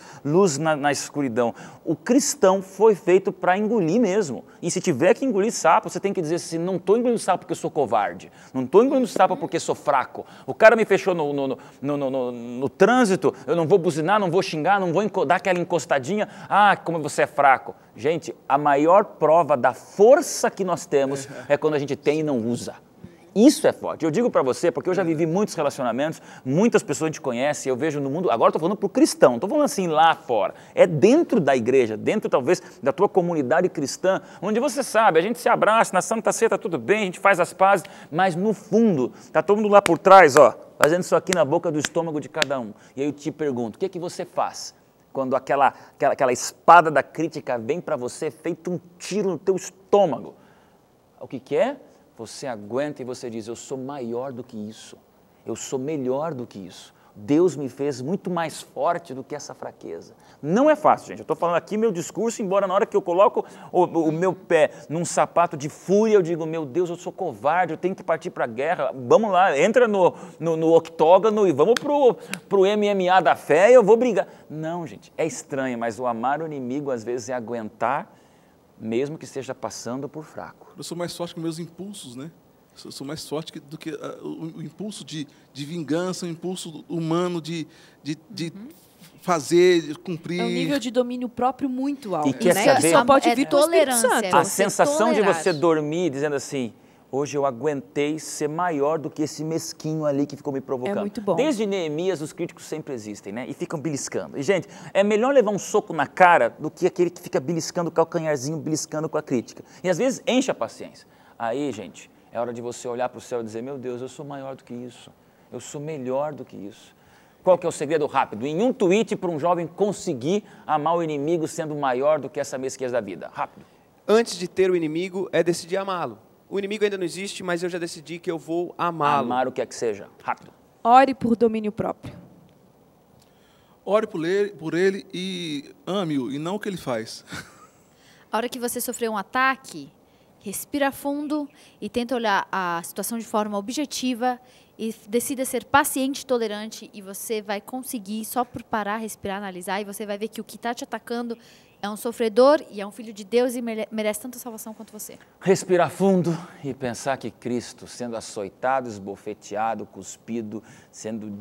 na escuridão, o cristão foi feito para engolir mesmo. E se tiver que engolir sapo, você tem que dizer assim, não estou engolindo sapo porque eu sou covarde. Não estou engolindo sapo porque sou fraco. O cara me fechou no trânsito, eu não vou buzinar, não vou xingar, não vou dar aquela encostadinha. Ah, como você é fraco. Gente, a maior prova da força que nós temos é quando a gente tem e não usa. Isso é forte. Eu digo para você, porque eu já vivi muitos relacionamentos, muitas pessoas a gente conhece, eu vejo no mundo, agora estou falando para o cristão, estou falando assim lá fora. É dentro da igreja, dentro talvez da tua comunidade cristã, onde você sabe, a gente se abraça, na Santa Ceia está tudo bem, a gente faz as pazes, mas no fundo, está todo mundo lá por trás, ó, fazendo isso aqui na boca do estômago de cada um. E aí eu te pergunto, o que é que você faz quando aquela espada da crítica vem para você, feito um tiro no teu estômago? O que é? Você aguenta e você diz, eu sou maior do que isso, eu sou melhor do que isso. Deus me fez muito mais forte do que essa fraqueza. Não é fácil, gente. Eu estou falando aqui meu discurso, embora na hora que eu coloco o meu pé num sapato de fúria, eu digo, meu Deus, eu sou covarde, eu tenho que partir para a guerra. Vamos lá, entra no octógono e vamos pro MMA da fé e eu vou brigar. Não, gente, é estranho, mas o amar o inimigo às vezes é aguentar, mesmo que esteja passando por fraco.
Eu sou mais forte que meus impulsos, né? Eu sou mais forte do que o impulso de vingança, o impulso humano de fazer, de cumprir.
É um nível de domínio próprio muito alto.
E quer saber?
Só pode vir tolerância.
A sensação de você dormir dizendo assim, hoje eu aguentei ser maior do que esse mesquinho ali que ficou me provocando.
É muito bom.
Desde Neemias, os críticos sempre existem, né? E ficam beliscando. E, gente, é melhor levar um soco na cara do que aquele que fica beliscando o calcanharzinho, beliscando com a crítica. E, às vezes, enche a paciência. Aí, gente, é hora de você olhar para o céu e dizer, meu Deus, eu sou maior do que isso. Eu sou melhor do que isso. Qual que é o segredo rápido? Em um tweet para um jovem conseguir amar o inimigo sendo maior do que essa mesquinhez da vida. Rápido.
antes de ter o inimigo é decidir amá-lo. O inimigo ainda não existe, mas eu já decidi que eu vou amá-lo.
Amar o que é que seja. Rápido.
Ore por domínio próprio.
Ore por ele e ame-o, e não o que ele faz.
A hora que você sofreu um ataque, respira fundo e tenta olhar a situação de forma objetiva e decida ser paciente e tolerante, e você vai conseguir, só por parar, respirar, analisar, e você vai ver que o que está te atacando é um sofredor e é um filho de Deus e merece tanta salvação quanto você.
Respirar fundo e pensar que Cristo, sendo açoitado, esbofeteado, cuspido, sendo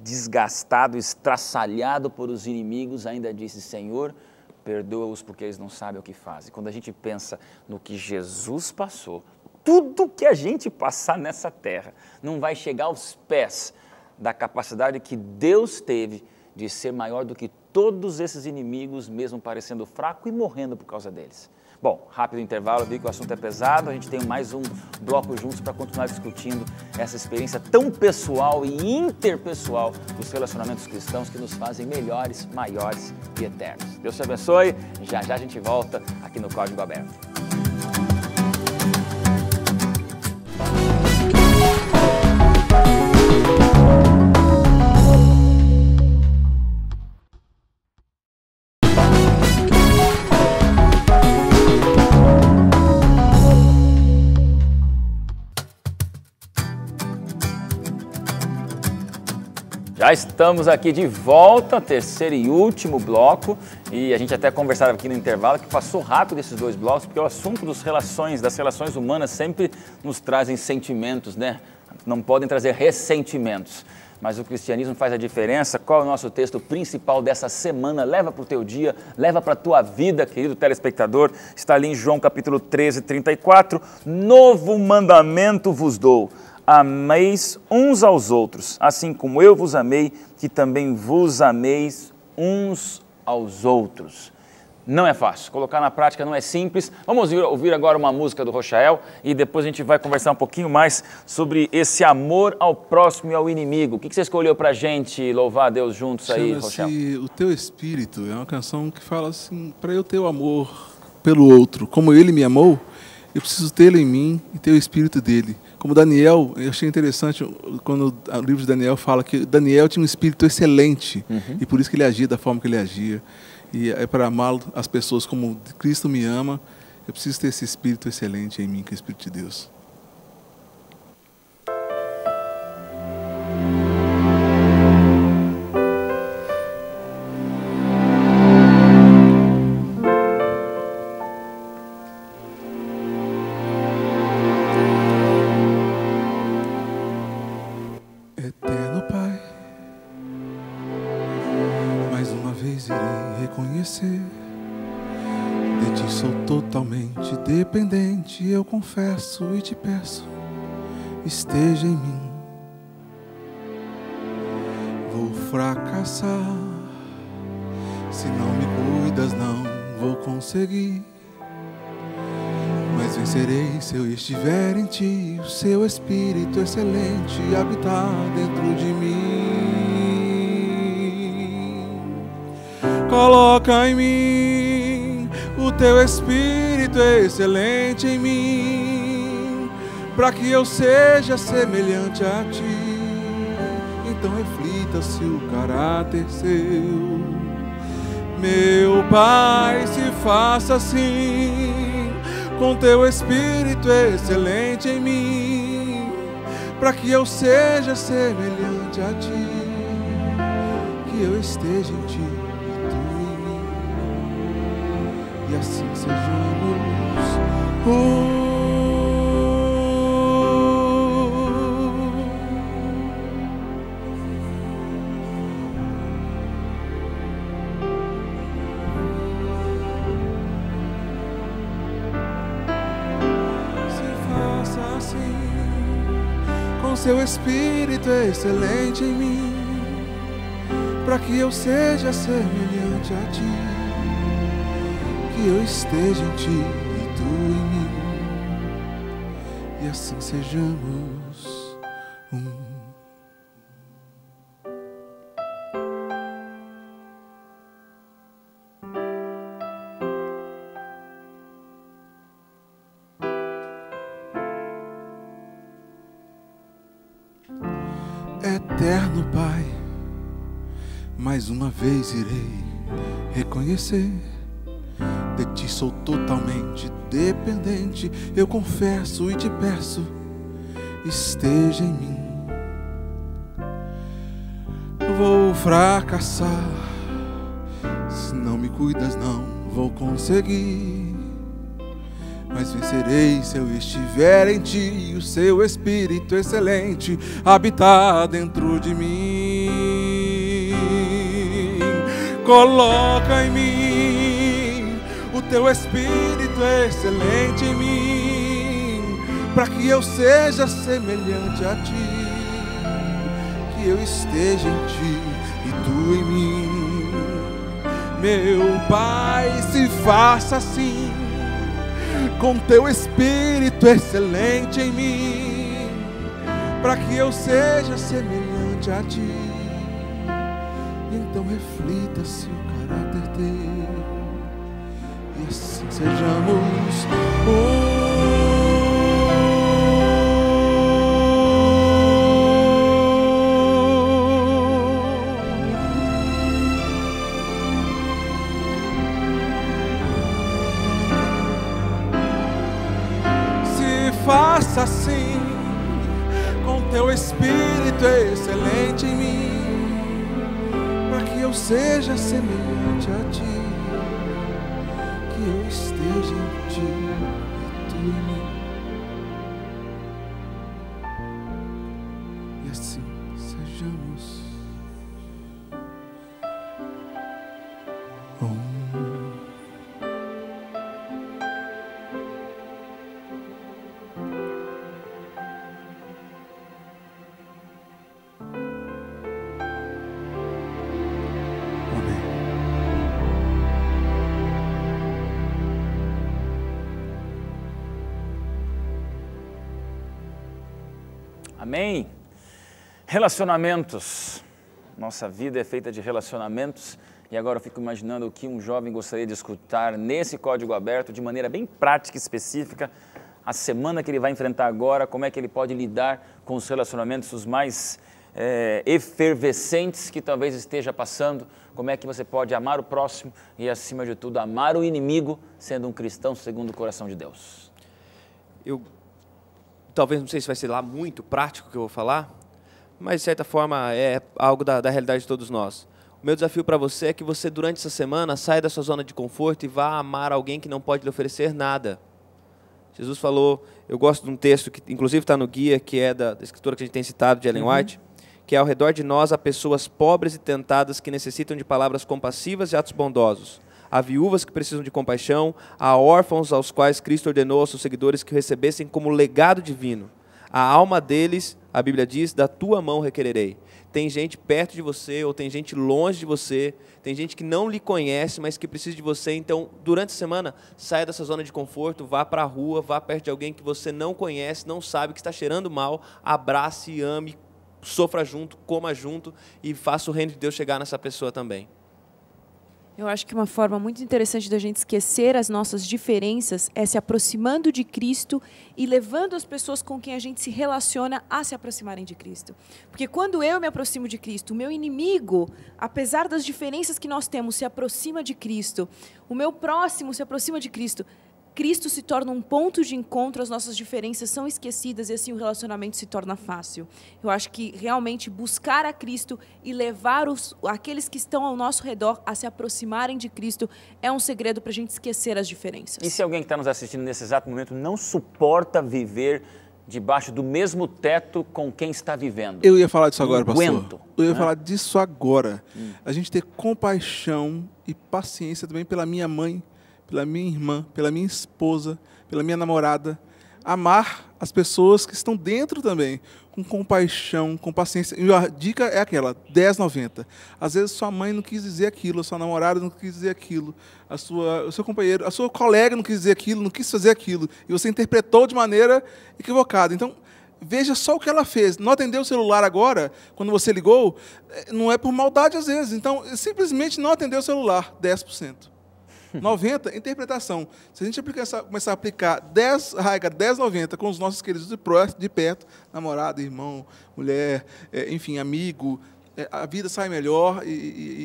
desgastado, estraçalhado por os inimigos, ainda disse: Senhor, perdoa-os porque eles não sabem o que fazem. Quando a gente pensa no que Jesus passou, tudo que a gente passar nessa terra não vai chegar aos pés da capacidade que Deus teve de ser maior do que todos esses inimigos, mesmo parecendo fraco e morrendo por causa deles. Bom, rápido intervalo, vi que o assunto é pesado, a gente tem mais um bloco juntos para continuar discutindo essa experiência tão pessoal e interpessoal dos relacionamentos cristãos que nos fazem melhores, maiores e eternos. Deus te abençoe, já já a gente volta aqui no Código Aberto. Já estamos aqui de volta, terceiro e último bloco, e a gente até conversava aqui no intervalo que passou rápido esses dois blocos, porque o assunto das relações humanas sempre nos trazem sentimentos, né? Não podem trazer ressentimentos, mas o cristianismo faz a diferença. Qual é o nosso texto principal dessa semana? Leva para o teu dia, leva para a tua vida, querido telespectador. Está ali em João capítulo 13, 34. Novo mandamento vos dou: ameis uns aos outros, assim como eu vos amei, que também vos ameis uns aos outros. Não é fácil, colocar na prática não é simples. Vamos ouvir agora uma música do Rochael e depois a gente vai conversar um pouquinho mais sobre esse amor ao próximo e ao inimigo. O que você escolheu pra gente louvar a Deus juntos aí, Rochael?
O Teu Espírito é uma canção que fala assim: para eu ter o amor pelo outro, como ele me amou, eu preciso tê-lo em mim e ter o Espírito dele. Como Daniel, eu achei interessante quando o livro de Daniel fala que Daniel tinha um espírito excelente, e por isso que ele agia da forma que ele agia. E é para amá-lo, as pessoas como Cristo me ama, eu preciso ter esse espírito excelente em mim, que é o Espírito de Deus. Eterno Pai, mais uma vez irei reconhecer, de Ti sou totalmente dependente, eu confesso e Te peço, esteja em mim. Vou fracassar, se não me cuidas não vou conseguir, mas vencerei se eu estiver em Ti, o Seu Espírito excelente habitar dentro de mim. Coloca em mim o Teu Espírito excelente em mim, para que eu seja semelhante a Ti. Então reflita-se o caráter Seu. Meu Pai, se faça assim, com Teu Espírito excelente em mim, para que eu seja semelhante a Ti, que eu esteja em Ti e Tu em mim, e assim sejamos um. Seu Espírito é excelente em mim, para que eu seja semelhante a Ti, que eu esteja em Ti e Tu em mim, e assim sejamos um. eterno Pai, mais uma vez irei reconhecer, de Ti sou totalmente dependente. Eu confesso e Te peço, esteja em mim. Vou fracassar, se não me cuidas não vou conseguir, mas vencerei se eu estiver em Ti, o Seu Espírito excelente habitar dentro de mim. Coloca em mim o Teu Espírito excelente em mim, para que eu seja semelhante a Ti, que eu esteja em Ti e Tu em mim. Meu Pai, se faça assim, com Teu Espírito excelente em mim, para que eu seja semelhante a Ti, então reflita-se o caráter Teu, e assim sejamos um. Faça assim, com Teu Espírito excelente em mim, para que eu seja semelhante a Ti, que eu esteja em Ti e Tu em mim, e assim sejamos um.
Amém? Relacionamentos. Nossa vida é feita de relacionamentos e agora eu fico imaginando o que um jovem gostaria de escutar nesse código aberto de maneira bem prática e específica. A semana que ele vai enfrentar agora, como é que ele pode lidar com os relacionamentos os mais efervescentes que talvez esteja passando, como é que você pode amar o próximo e, acima de tudo, amar o inimigo, sendo um cristão segundo o coração de Deus.
Talvez, não sei se vai ser lá muito prático que eu vou falar, mas de certa forma é algo da realidade de todos nós. O meu desafio para você é que você, durante essa semana, saia da sua zona de conforto e vá amar alguém que não pode lhe oferecer nada. Jesus falou, eu gosto de um texto que inclusive está no guia, que é da escritora que a gente tem citado, de Ellen White, que é: ao redor de nós há pessoas pobres e tentadas que necessitam de palavras compassivas e atos bondosos. Há viúvas que precisam de compaixão, há órfãos aos quais Cristo ordenou aos seus seguidores que o recebessem como legado divino. A alma deles, a Bíblia diz, da tua mão requererei. Tem gente perto de você ou tem gente longe de você, tem gente que não lhe conhece, mas que precisa de você. Então, durante a semana, saia dessa zona de conforto, vá para a rua, vá perto de alguém que você não conhece, não sabe, que está cheirando mal, abrace, ame, sofra junto, coma junto e faça o reino de Deus chegar nessa pessoa também.
Eu acho que uma forma muito interessante da gente esquecer as nossas diferenças é se aproximando de Cristo e levando as pessoas com quem a gente se relaciona a se aproximarem de Cristo. Porque quando eu me aproximo de Cristo, o meu inimigo, apesar das diferenças que nós temos, se aproxima de Cristo. O meu próximo se aproxima de Cristo. Cristo se torna um ponto de encontro, as nossas diferenças são esquecidas e assim o relacionamento se torna fácil. Eu acho que realmente buscar a Cristo e levar aqueles que estão ao nosso redor a se aproximarem de Cristo é um segredo para a gente esquecer as diferenças.
E se alguém que está nos assistindo nesse exato momento não suporta viver debaixo do mesmo teto com quem está vivendo?
Eu ia falar disso agora, pastor. Eu ia
né?
falar disso agora. A gente ter compaixão e paciência também pela minha mãe, pela minha irmã, pela minha esposa, pela minha namorada. Amar as pessoas que estão dentro também, com compaixão, com paciência. E a dica é aquela, 10/90. Às vezes sua mãe não quis dizer aquilo, a sua namorada não quis dizer aquilo, o seu companheiro, a sua colega não quis dizer aquilo, não quis fazer aquilo, e você interpretou de maneira equivocada. Então, veja só o que ela fez. Não atendeu o celular agora, quando você ligou, não é por maldade às vezes. Então, simplesmente não atendeu o celular, 10%. 90, interpretação. Se a gente começar a aplicar 10 regra, 10,90 com os nossos queridos de perto, namorado, irmão, mulher, enfim, amigo, a vida sai melhor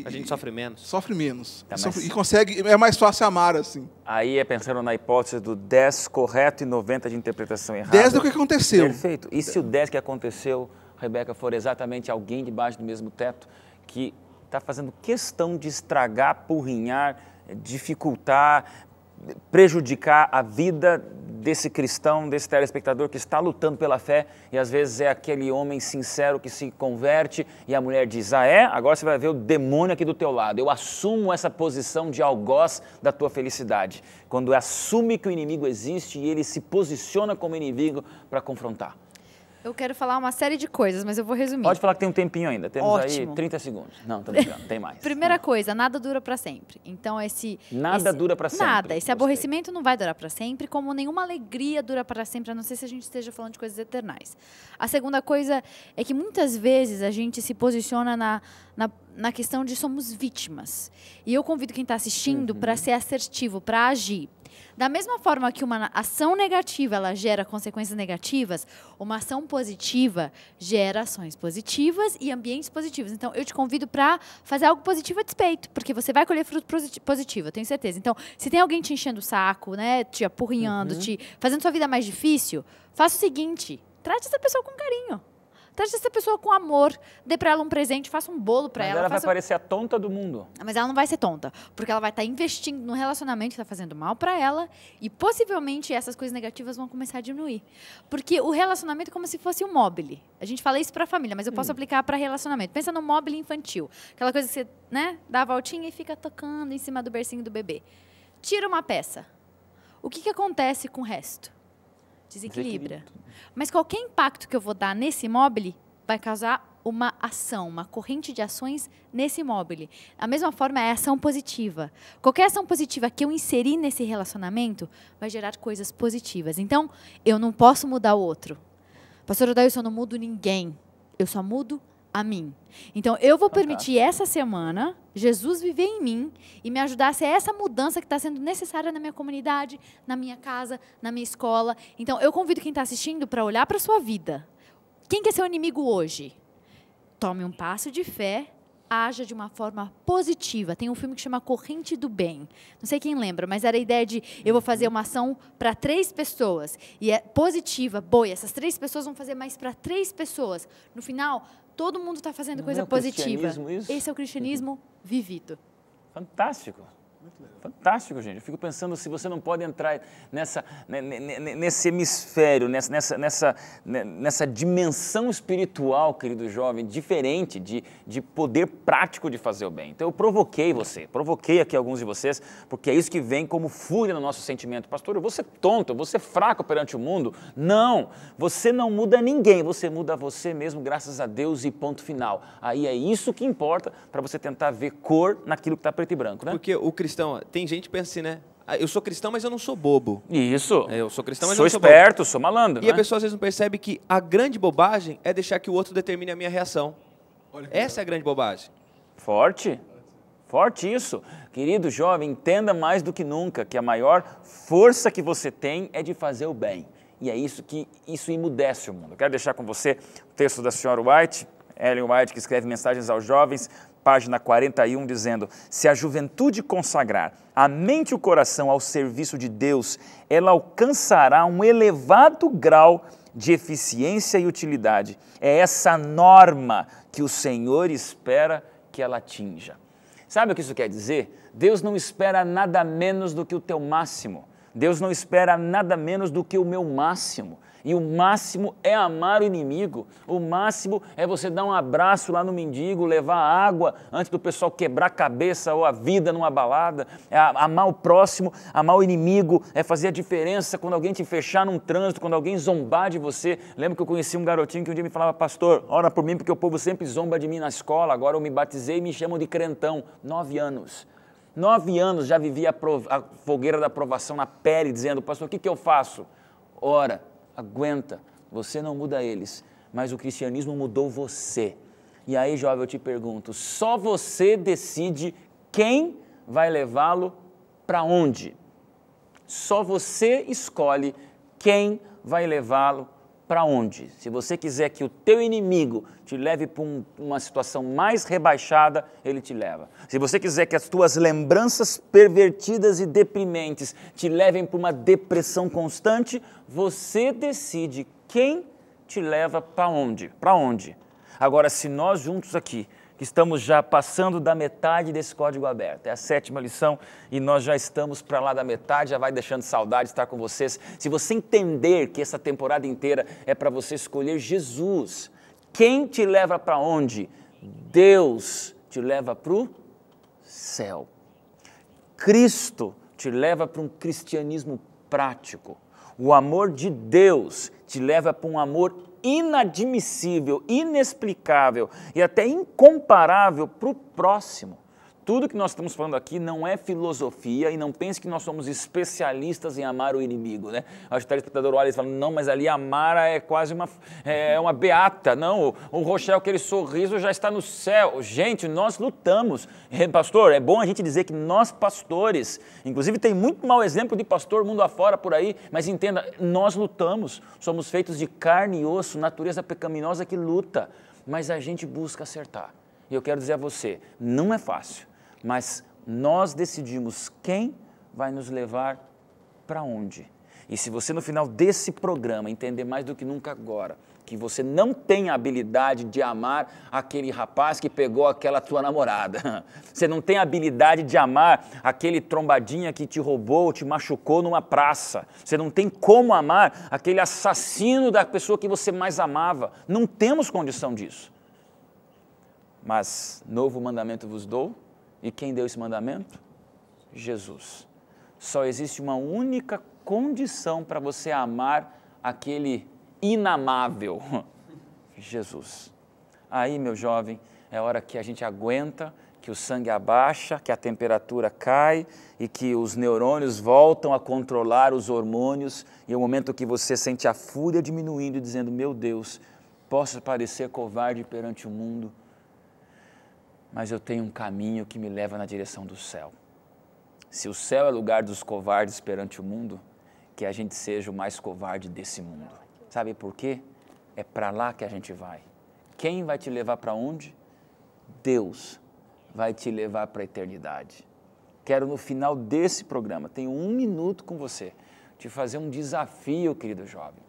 a gente sofre menos.
Sofre menos.
Tá,
e consegue, é mais fácil amar assim.
Aí é pensando na hipótese do 10 correto e 90 de interpretação errada.
10 do que aconteceu.
Perfeito. E se o 10 que aconteceu, Rebeca, for exatamente alguém debaixo do mesmo teto que está fazendo questão de estragar, apurrinhar, dificultar, prejudicar a vida desse cristão, desse telespectador que está lutando pela fé e às vezes é aquele homem sincero que se converte e a mulher diz, agora você vai ver o demônio aqui do teu lado, eu assumo essa posição de algoz da tua felicidade, quando assume que o inimigo existe e ele se posiciona como inimigo para confrontar.
Eu quero falar uma série de coisas, mas eu vou resumir.
Pode falar que tem um tempinho ainda. Temos
Ótimo.
aí 30 segundos. Não, tô brincando, tem mais.
Primeira coisa, nada dura para sempre. Então
Nada dura para sempre.
Nada. Esse aborrecimento não vai durar para sempre, como nenhuma alegria dura para sempre, a não ser se a gente esteja falando de coisas eternais. A segunda coisa é que muitas vezes a gente se posiciona na questão de somos vítimas. E eu convido quem está assistindo para ser assertivo, para agir. Da mesma forma que uma ação negativa ela gera consequências negativas, uma ação positiva gera ações positivas e ambientes positivos. Então, eu te convido para fazer algo positivo a despeito, porque você vai colher fruto positivo, eu tenho certeza. Então, se tem alguém te enchendo o saco, né, te apurrinhando, fazendo sua vida mais difícil, faça o seguinte, trate essa pessoa com carinho. Trate essa pessoa com amor, dê para ela um presente, faça um bolo para ela.
Ela vai parecer a tonta do mundo.
Mas ela não vai ser tonta, porque ela vai estar investindo no relacionamento que está fazendo mal para ela e possivelmente essas coisas negativas vão começar a diminuir. Porque o relacionamento é como se fosse um mobile. A gente fala isso para a família, mas eu posso aplicar para relacionamento. Pensa no mobile infantil, aquela coisa que você, né, dá a voltinha e fica tocando em cima do bercinho do bebê. Tira uma peça. O que acontece com o resto? Desequilibra. Mas qualquer impacto que eu vou dar nesse imóvel vai causar uma ação, uma corrente de ações nesse imóvel. A mesma forma é a ação positiva. Qualquer ação positiva que eu inserir nesse relacionamento vai gerar coisas positivas. Então, eu não posso mudar o outro. Pastor Odailson, eu não mudo ninguém. Eu só mudo a mim. Então, eu vou permitir essa semana Jesus viver em mim e me ajudar a ser essa mudança que está sendo necessária na minha comunidade, na minha casa, na minha escola. Então, eu convido quem está assistindo para olhar para a sua vida. Quem que é seu inimigo hoje? Tome um passo de fé, haja de uma forma positiva. Tem um filme que chama Corrente do Bem. Não sei quem lembra, mas era a ideia de eu vou fazer uma ação para 3 pessoas. E é positiva, boa. E essas 3 pessoas vão fazer mais para 3 pessoas. No final, todo mundo está fazendo coisa positiva.
Isso?
Esse é o cristianismo vivido.
Fantástico. Fantástico, gente. Eu fico pensando se você não pode entrar nesse hemisfério, nessa dimensão espiritual, querido jovem, diferente de poder prático de fazer o bem. Então eu provoquei aqui alguns de vocês, porque é isso que vem como fúria no nosso sentimento. Pastor, eu vou ser tonto, eu vou ser fraco perante o mundo. Não, você não muda ninguém, você muda você mesmo, graças a Deus e ponto final. Aí é isso que importa para você tentar ver cor naquilo que está preto e branco, né?
Porque o cristão, tem gente que pensa assim, né? Eu sou cristão, mas eu não sou bobo.
Isso.
Eu sou cristão, mas
eu
não sou
esperto,
bobo.
sou malandro.
E a pessoa às vezes não percebe que a grande bobagem é deixar que o outro determine a minha reação. Essa é a grande bobagem.
Forte. Forte isso. Querido jovem, entenda mais do que nunca que a maior força que você tem é de fazer o bem. E é isso que emudece o mundo. Eu quero deixar com você o texto da senhora White, Ellen White, que escreve mensagens aos jovens, página 41, dizendo: se a juventude consagrar a mente e o coração ao serviço de Deus, ela alcançará um elevado grau de eficiência e utilidade. É essa norma que o Senhor espera que ela atinja. Sabe o que isso quer dizer? Deus não espera nada menos do que o teu máximo. Deus não espera nada menos do que o meu máximo. E o máximo é amar o inimigo, o máximo é você dar um abraço lá no mendigo, levar água antes do pessoal quebrar a cabeça ou a vida numa balada, é amar o próximo, amar o inimigo, é fazer a diferença quando alguém te fechar num trânsito, quando alguém zombar de você. Lembro que eu conheci um garotinho que um dia me falava: pastor, ora por mim porque o povo sempre zomba de mim na escola, agora eu me batizei e me chamam de crentão. 9 anos. 9 anos já vivia a fogueira da aprovação na pele, dizendo: pastor, o que eu faço? Ora, aguenta, você não muda eles, mas o cristianismo mudou você. E aí, jovem, eu te pergunto, só você decide quem vai levá-lo para onde? Só você escolhe quem vai levá-lo para onde. Se você quiser que o teu inimigo te leve para uma situação mais rebaixada, ele te leva. Se você quiser que as tuas lembranças pervertidas e deprimentes te levem para uma depressão constante, você decide quem te leva para onde. Para onde? Agora, se nós juntos aqui, que estamos já passando da metade desse código aberto, é a 7ª lição e nós já estamos para lá da metade, já vai deixando saudade de estar com vocês. Se você entender que essa temporada inteira é para você escolher Jesus, quem te leva para onde? Deus te leva para o céu. Cristo te leva para um cristianismo prático. O amor de Deus te leva para um amor inadmissível, inexplicável e até incomparável para o próximo. Tudo que nós estamos falando aqui não é filosofia e não pense que nós somos especialistas em amar o inimigo, né? Acho que o telespectador olha e fala, não, mas ali amar é quase uma beata, não, o Rochelle, aquele sorriso já está no céu. Gente, nós lutamos. Pastor, é bom a gente dizer que nós pastores, inclusive tem muito mau exemplo de pastor mundo afora por aí, mas entenda, nós lutamos, somos feitos de carne e osso, natureza pecaminosa que luta, mas a gente busca acertar. E eu quero dizer a você, não é fácil. Mas nós decidimos quem vai nos levar para onde. E se você no final desse programa entender mais do que nunca agora, que você não tem a habilidade de amar aquele rapaz que pegou aquela tua namorada, você não tem a habilidade de amar aquele trombadinha que te roubou, te machucou numa praça, você não tem como amar aquele assassino da pessoa que você mais amava, não temos condição disso. Mas novo mandamento vos dou. E quem deu esse mandamento? Jesus. Só existe uma única condição para você amar aquele inamável, Jesus. Aí, meu jovem, é hora que a gente aguenta, que o sangue abaixa, que a temperatura cai e que os neurônios voltam a controlar os hormônios e é o momento que você sente a fúria diminuindo e dizendo, meu Deus, posso parecer covarde perante o mundo, mas eu tenho um caminho que me leva na direção do céu. Se o céu é lugar dos covardes perante o mundo, que a gente seja o mais covarde desse mundo. Sabe por quê? É para lá que a gente vai. Quem vai te levar para onde? Deus vai te levar para a eternidade. Quero no final desse programa, tenho 1 minuto com você, te fazer um desafio, querido jovem.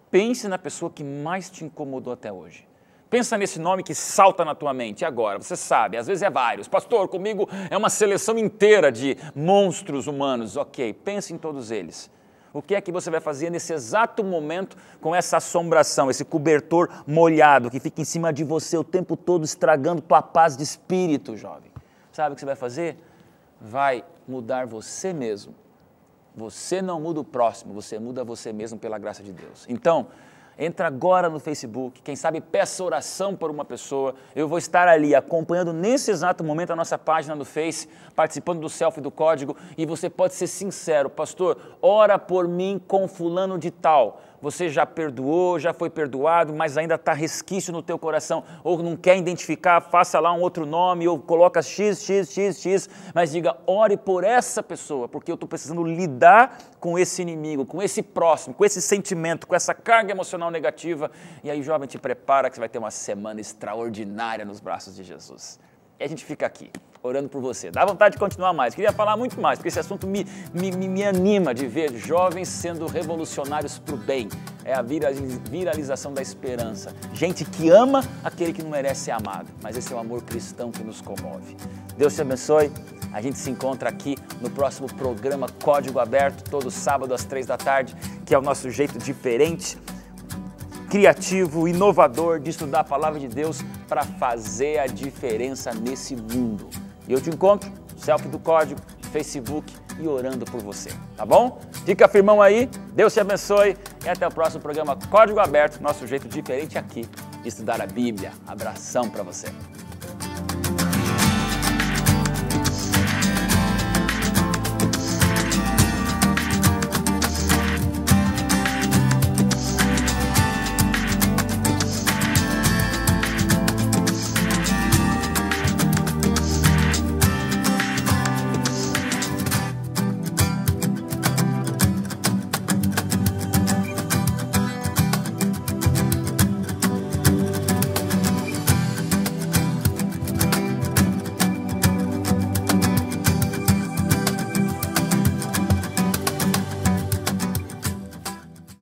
Pense na pessoa que mais te incomodou até hoje. Pensa nesse nome que salta na tua mente agora, você sabe, às vezes é vários. Pastor, comigo é uma seleção inteira de monstros humanos. Ok, pense em todos eles. O que é que você vai fazer nesse exato momento com essa assombração, esse cobertor molhado que fica em cima de você o tempo todo estragando tua paz de espírito, jovem? Sabe o que você vai fazer? Vai mudar você mesmo. Você não muda o próximo, você muda você mesmo pela graça de Deus. Então, entra agora no Facebook, quem sabe peça oração por uma pessoa, eu vou estar ali acompanhando nesse exato momento a nossa página no Face, participando do selfie do código e você pode ser sincero, pastor, ora por mim com fulano de tal, você já perdoou, já foi perdoado, mas ainda está resquício no teu coração, ou não quer identificar, faça lá um outro nome, ou coloca X, mas diga, ore por essa pessoa, porque eu estou precisando lidar com esse inimigo, com esse próximo, com esse sentimento, com essa carga emocional negativa, e aí, jovem, te prepara que você vai ter uma semana extraordinária nos braços de Jesus. E a gente fica aqui, orando por você. Dá vontade de continuar mais, queria falar muito mais, porque esse assunto me anima de ver jovens sendo revolucionários para o bem. É a viralização da esperança. Gente que ama aquele que não merece ser amado, mas esse é o amor cristão que nos comove. Deus te abençoe. A gente se encontra aqui no próximo programa Código Aberto, todo sábado às 3 da tarde, que é o nosso jeito diferente, criativo, inovador de estudar a Palavra de Deus para fazer a diferença nesse mundo. E eu te encontro, selfie do Código, Facebook e orando por você, tá bom? Fica firmão aí, Deus te abençoe e até o próximo programa Código Aberto, nosso jeito diferente aqui de estudar a Bíblia. Abração para você.